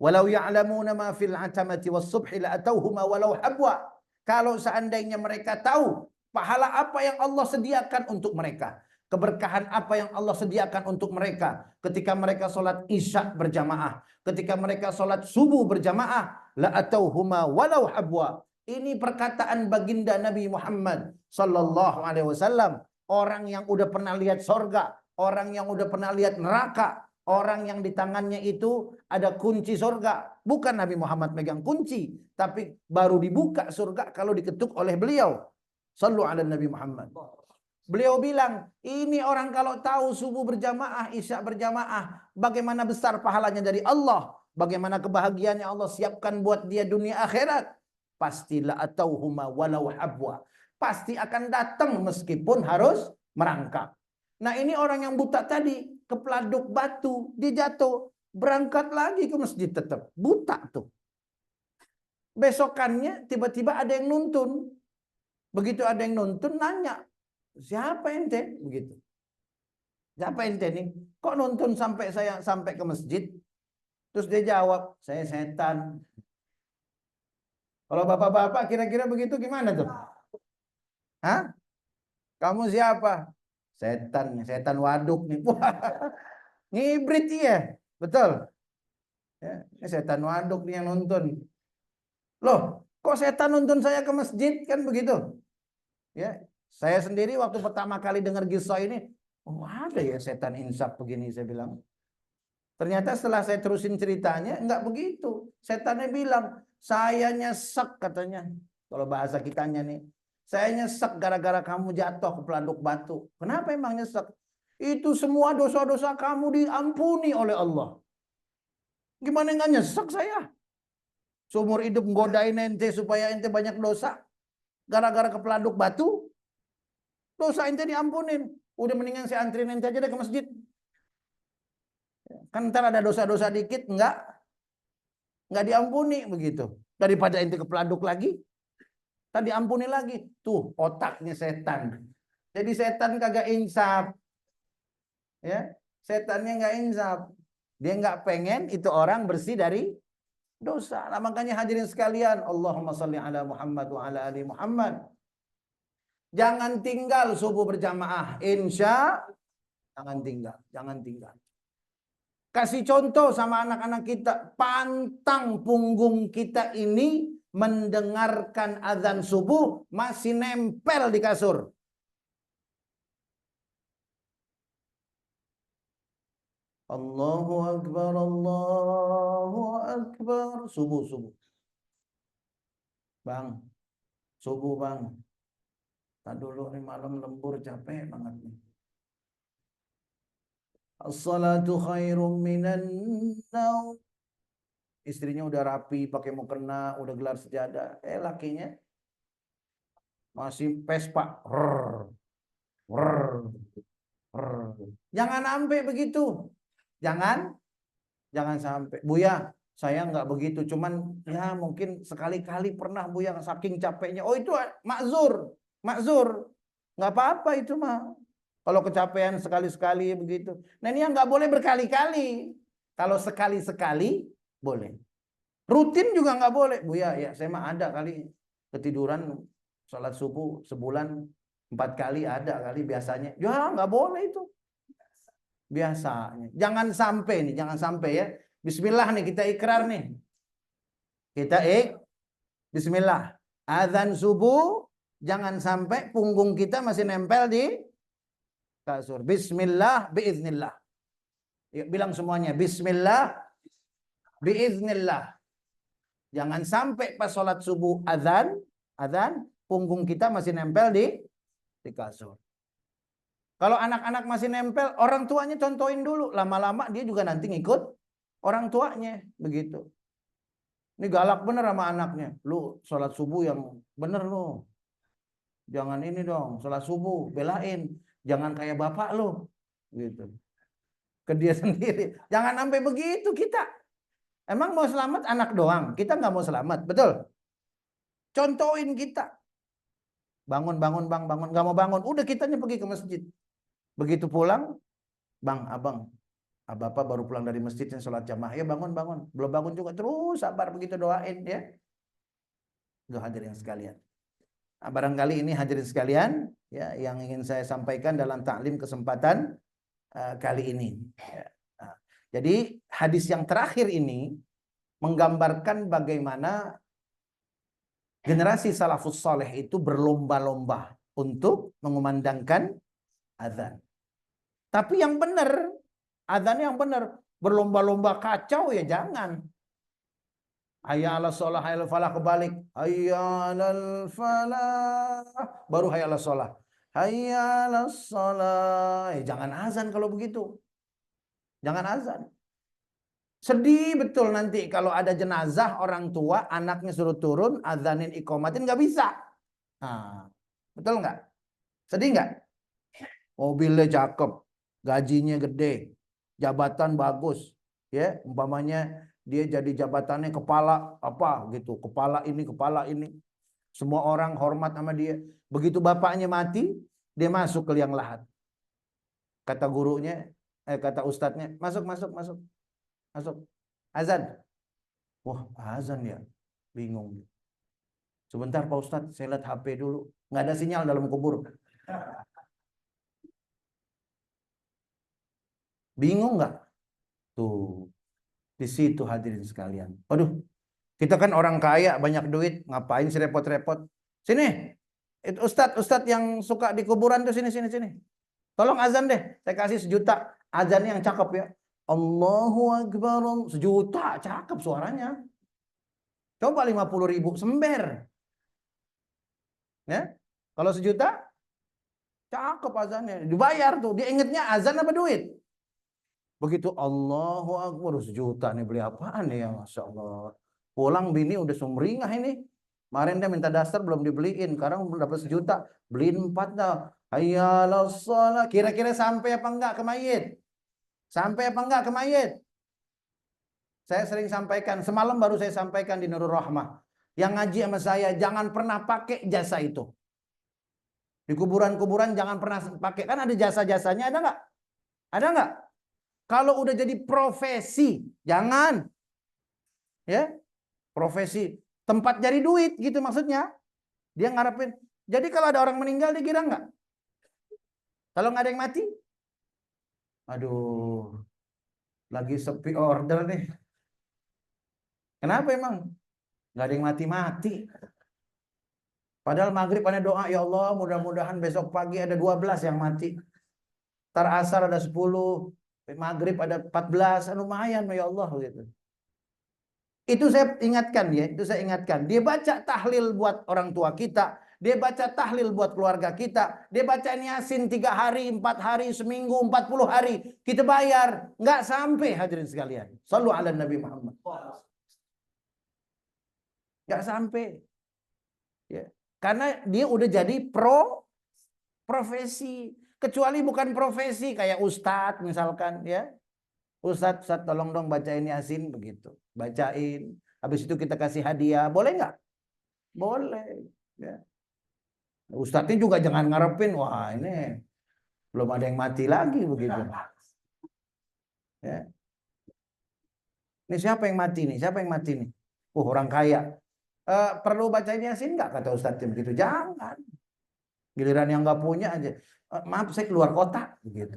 walau ya'lamuna ma fil atamati was subhi la atauhuma walau habwa. Kalau seandainya mereka tahu pahala apa yang Allah sediakan untuk mereka, keberkahan apa yang Allah sediakan untuk mereka ketika mereka sholat isya berjamaah, ketika mereka sholat subuh berjamaah, la atauhuma walau habwa. Ini perkataan baginda Nabi Muhammad sallallahu alaihi wasallam. Orang yang udah pernah lihat sorga, orang yang udah pernah lihat neraka, orang yang di tangannya itu ada kunci sorga. Bukan Nabi Muhammad megang kunci, tapi baru dibuka surga kalau diketuk oleh beliau. Sallu ala Nabi Muhammad. Beliau bilang, ini orang kalau tahu subuh berjamaah, isya berjamaah, bagaimana besar pahalanya dari Allah, bagaimana kebahagiaannya Allah siapkan buat dia dunia akhirat. Pastilah atauhuma walau habwa. Pasti akan datang meskipun harus merangkak. Nah ini orang yang buta tadi, kepladuk batu, dia jatuh, berangkat lagi ke masjid tetap. Buta tuh. Besokannya tiba-tiba ada yang nuntun. Begitu ada yang nuntun nanya, siapa ente? Begitu. Siapa ente nih? Kok nuntun sampai saya sampai ke masjid? Terus dia jawab, saya setan. Kalau bapak-bapak kira-kira begitu gimana tuh? Hah? Kamu siapa? Setan waduk nih. Wah, ngibrit ya. Betul. Ya, ini setan waduk nih yang nuntun. Loh, kok setan nuntun saya ke masjid? Kan begitu. Ya, saya sendiri waktu pertama kali dengar kisah ini, oh ada ya setan insaf begini, saya bilang. Ternyata setelah saya terusin ceritanya, enggak begitu. Setannya bilang, saya nyesek katanya. Kalau bahasa kitanya nih. Saya nyesek gara-gara kamu jatuh ke pelanduk batu. Kenapa emang nyesek? Itu semua dosa-dosa kamu diampuni oleh Allah. Gimana enggak nyesek saya? Seumur hidup nggodain ente supaya ente banyak dosa. Gara-gara ke pelanduk batu. Dosa ente diampunin. Udah mendingan saya anterin ente aja deh ke masjid. Kan ntar ada dosa-dosa dikit, enggak nggak diampuni begitu. Daripada ente kepeladuk lagi, tak diampuni lagi. Tuh otaknya setan. Jadi setan kagak insaf, ya. Setannya nggak insaf. Dia nggak pengen itu orang bersih dari dosa. Nah, makanya hadirin sekalian, Allahumma sholli ala Muhammad wa ala ali Muhammad. Jangan tinggal subuh berjamaah. Jangan tinggal, jangan tinggal. Kasih contoh sama anak-anak kita, pantang punggung kita ini mendengarkan azan subuh masih nempel di kasur. Allahu Akbar, Allahu Akbar. Subuh, subuh. Bang, subuh bang. Tak dulu nih malam lembur capek banget nih. As-salatu khairum minan naum. Istrinya udah rapi, pakai mukena, udah gelar sejadah. Lakinya masih pespa. Jangan sampai begitu. Jangan sampai. Buya, saya nggak begitu. Cuman ya mungkin sekali-kali pernah Buya saking capeknya. Oh itu makzur. Nggak apa-apa itu mah. Kalau kecapean sekali-sekali begitu. Nah ini yang nggak boleh berkali-kali. Kalau sekali-sekali boleh. Rutin juga nggak boleh. Buya, ya saya mah ada kali ketiduran sholat subuh sebulan 4 kali ada kali biasanya. Ya nggak boleh itu. Biasanya. Jangan sampai nih, jangan sampai ya. Bismillah nih kita ikrar nih. Bismillah. Azan subuh jangan sampai punggung kita masih nempel di kasur. Bismillah biiznillah. Yuk bilang semuanya. Bismillah biiznillah. Jangan sampai pas sholat subuh azan punggung kita masih nempel di kasur. Kalau anak-anak masih nempel, orang tuanya contohin dulu. Lama-lama dia juga nanti ngikut orang tuanya. Begitu. Ini galak bener sama anaknya. Lu sholat subuh yang bener lu. Jangan ini dong, sholat subuh, belain. Jangan kayak bapak lu. Gitu. Ke dia sendiri. Jangan sampai begitu kita. Emang mau selamat anak doang. Kita nggak mau selamat. Betul? Contohin kita. Bangun bang, bangun. Nggak mau bangun. Udah kitanya pergi ke masjid. Begitu pulang, bang, abang, bapak baru pulang dari masjid yang sholat jamaah. Ya bangun. Belum bangun juga terus sabar begitu doain ya. Itu hadirin sekalian. Nah, barangkali ini hadirin sekalian ya yang ingin saya sampaikan dalam taklim kesempatan kali ini. Ya. Nah, jadi hadis yang terakhir ini menggambarkan bagaimana generasi salafus saleh itu berlomba-lomba untuk mengumandangkan azan. Tapi yang benar, azan yang benar, berlomba-lomba kacau ya jangan. Hayya 'alas shalah, hayya 'alal falah kebalik. Hayya 'alal falah. Baru hayya 'alas shalah. Hayya 'alas shalah. Jangan azan kalau begitu. Jangan azan. Sedih betul nanti kalau ada jenazah orang tua, anaknya suruh turun, azanin iqomatin nggak bisa. Nah, betul nggak? Sedih nggak? Mobilnya cakep, gajinya gede, jabatan bagus, ya umpamanya dia jadi jabatannya kepala apa gitu, kepala ini, semua orang hormat sama dia. Begitu bapaknya mati, dia masuk ke liang lahat. Kata gurunya, kata ustadznya, masuk, azan. Wah azan ya, bingung. Sebentar Pak Ustadz, saya lihat HP dulu, nggak ada sinyal dalam kubur. Bingung nggak? Tuh, di situ hadirin sekalian. Aduh, kita kan orang kaya, banyak duit, ngapain sih repot-repot? Sini, itu Ustadz yang suka di kuburan tuh sini. Tolong azan deh, saya kasih 1 juta. Azannya yang cakep ya. Allahu Akbar, 1 juta, cakep suaranya. Coba 50.000, sember. Ya, kalau 1 juta, cakep azannya. Dibayar tuh, dia ingetnya azan apa duit? Begitu Allahu Akbar 1 juta nih beli apaan nih ya Masya Allah. Pulang bini udah sumringah ini. Kemarin dia minta dasar belum dibeliin. Sekarang belum dapat 1 juta. Beliin 4 dah. Hayya 'alas shalah. Kira-kira sampai apa enggak ke mayit? Sampai apa enggak ke mayit? Saya sering sampaikan, semalam baru saya sampaikan di Nurul Rahmah. Yang ngaji sama saya jangan pernah pakai jasa itu. Di kuburan-kuburan jangan pernah pakai. Kan ada jasa-jasanya, ada nggak? Ada nggak? Kalau udah jadi profesi, jangan. Ya, profesi. Tempat cari duit gitu maksudnya. Dia ngarepin. Jadi kalau ada orang meninggal dia kira nggak? Kalau nggak ada yang mati? Aduh, lagi sepi order nih. Kenapa emang? Nggak ada yang mati-mati. Padahal maghrib ada doa, ya Allah mudah-mudahan besok pagi ada 12 yang mati. Tar asar ada 10, maghrib ada 14, lumayan ya Allah gitu. Itu saya ingatkan ya, itu saya ingatkan. Dia baca tahlil buat orang tua kita, dia baca tahlil buat keluarga kita, dia baca Yasin 3 hari, 4 hari, seminggu, 40 hari, kita bayar. Nggak sampai hadirin sekalian. Shallu ala Nabi Muhammad. Nggak sampai. Ya. Karena dia udah jadi profesi. Kecuali bukan profesi kayak ustadz misalkan ya. Ustadz tolong dong bacain Yasin begitu. Bacain. Habis itu kita kasih hadiah. Boleh nggak? Boleh. Ya. Ustadznya juga jangan ngarepin. Wah ini belum ada yang mati lagi begitu. Ya. Ini siapa yang mati nih? Siapa yang mati nih? Orang kaya. Perlu bacain Yasin nggak kata Ustadznya begitu? Jangan. Giliran yang nggak punya aja. Maaf saya keluar kota begitu.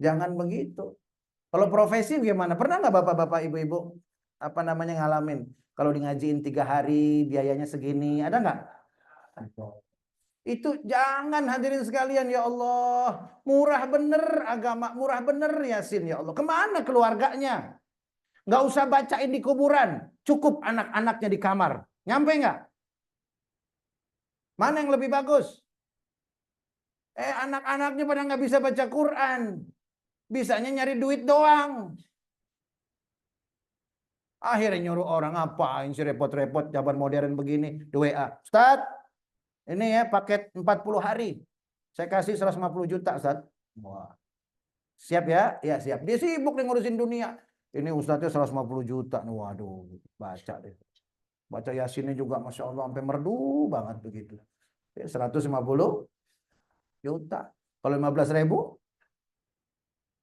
Jangan begitu. Kalau profesi gimana? Pernah nggak bapak-bapak ibu-ibu apa namanya ngalamin? Kalau di ngajiin 3 hari biayanya segini, ada nggak? Itu jangan hadirin sekalian ya Allah. Murah bener agama, murah bener Yasin ya Allah. Kemana keluarganya? Nggak usah bacain di kuburan. Cukup anak-anaknya di kamar. Nyampe nggak? Mana yang lebih bagus? Anak-anaknya pada nggak bisa baca Quran. Bisanya nyari duit doang. Akhirnya nyuruh orang ngapain sih repot-repot zaman modern begini. Di WA. Ustaz, ini ya paket 40 hari. Saya kasih 150 juta Ustaz. Wah. Siap ya? Ya siap. Dia sibuk nih ngurusin dunia. Ini Ustaznya 150 juta. Waduh, baca deh. Baca Yasinnya juga Masya Allah sampai merdu banget begitu. 150 juta. Kalau 15.000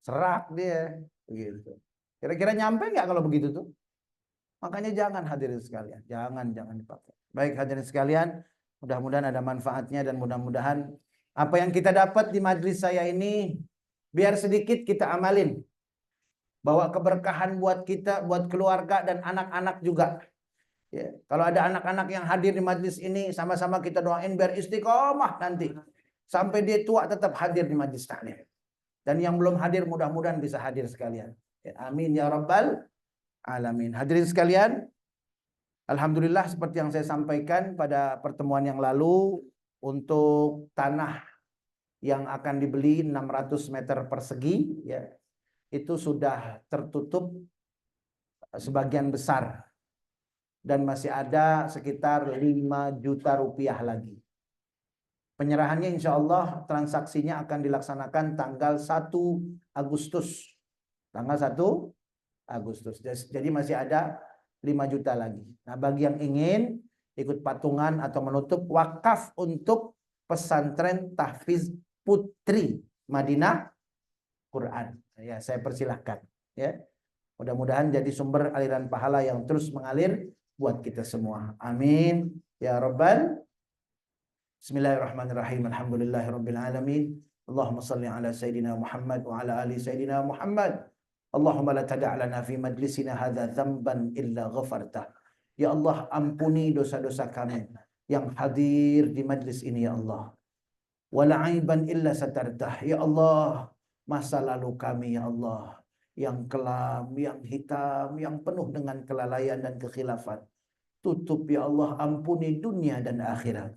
serak dia begitu. Kira-kira nyampe nggak kalau begitu tuh? Makanya jangan hadirin sekalian, jangan dipakai. Baik hadirin sekalian, mudah-mudahan ada manfaatnya dan mudah-mudahan apa yang kita dapat di majelis saya ini biar sedikit kita amalin. Bawa keberkahan buat kita, buat keluarga dan anak-anak juga. Ya, kalau ada anak-anak yang hadir di majelis ini, sama-sama kita doain biar istiqomah nanti. Sampai dia tua tetap hadir di majelis taklim. Dan yang belum hadir mudah-mudahan bisa hadir sekalian. Ya, amin ya rabbal alamin. Hadirin sekalian, alhamdulillah seperti yang saya sampaikan pada pertemuan yang lalu, untuk tanah yang akan dibeli 600 meter persegi ya, itu sudah tertutup sebagian besar dan masih ada sekitar 5 juta rupiah lagi. Penyerahannya insya Allah transaksinya akan dilaksanakan tanggal 1 Agustus. Tanggal 1 Agustus. Jadi masih ada 5 juta lagi. Nah, bagi yang ingin ikut patungan atau menutup wakaf untuk pesantren tahfiz putri Madinah Quran. Ya, saya persilahkan. Ya, mudah-mudahan jadi sumber aliran pahala yang terus mengalir buat kita semua. Amin. Ya Rabbal. Bismillahirrahmanirrahim. Alhamdulillahirabbil alamin. Allahumma shalli ala sayidina Muhammad wa ala ali sayidina Muhammad. Allahumma la tada' lana fi majlisina hadza dzamban illa ghafartah. Ya Allah, ampuni dosa-dosa kami yang hadir di majlis ini ya Allah. Wala aiban illa satartah. Ya Allah, masa lalu kami ya Allah yang kelam, yang hitam, yang penuh dengan kelalaian dan kekhilafan. Tutup ya Allah, ampuni dunia dan akhirat.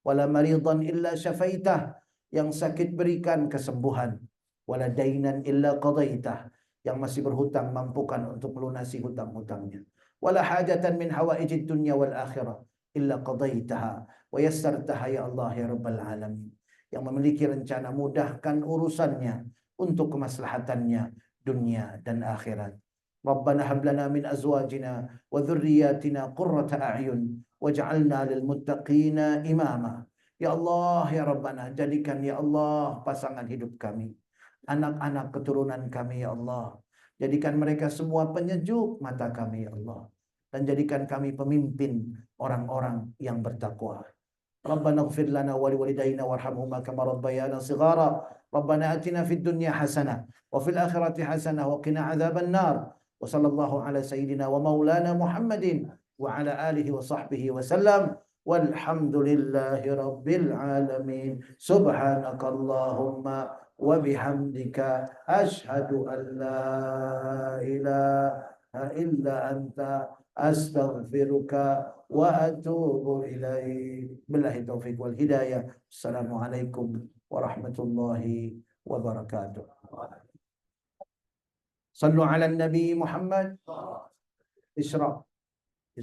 Wala maridan illa syafaitah, yang sakit berikan kesembuhan. Wala dainan illa qadaitah, yang masih berhutang mampukan untuk melunasi hutang-hutangnya. Wala hajatan min hawaijid dunya wal akhirah illa qadaitaha wa yassartaha ya Allah ya rabbal alamin. Yang memiliki rencana mudahkan urusannya untuk kemaslahatannya dunia dan akhirat. ربنا هب لنا من أزواجنا وذرياتنا قرة أعين واجعلنا للمتقين إماما. Ya Allah, ya Rabbana, jadikan ya Allah pasangan hidup kami, anak-anak keturunan kami ya Allah. Jadikan mereka semua penyejuk mata kami ya Allah. Dan jadikan kami pemimpin orang-orang yang bertakwa. Rabbana ighfir lana wa liwalidayna warhamhuma kama rabbayana shighara. Rabbana atina fid dunya hasanah wa fil akhirati hasanah wa qina adzaban nar. Wa sallallahu ala sayyidina wa maulana Muhammadin wa ala alihi wa sahbihi wa sallam. Walhamdulillahi rabbil alamin. Subhanakallahumma wa bihamdika asyhadu an la ilaha illa anta astaghfiruka wa atubu ilaik. Billahi taufiq wal hidayah. Assalamualaikum warahmatullahi wabarakatuh. Sallu ala Nabi Muhammad. Isra.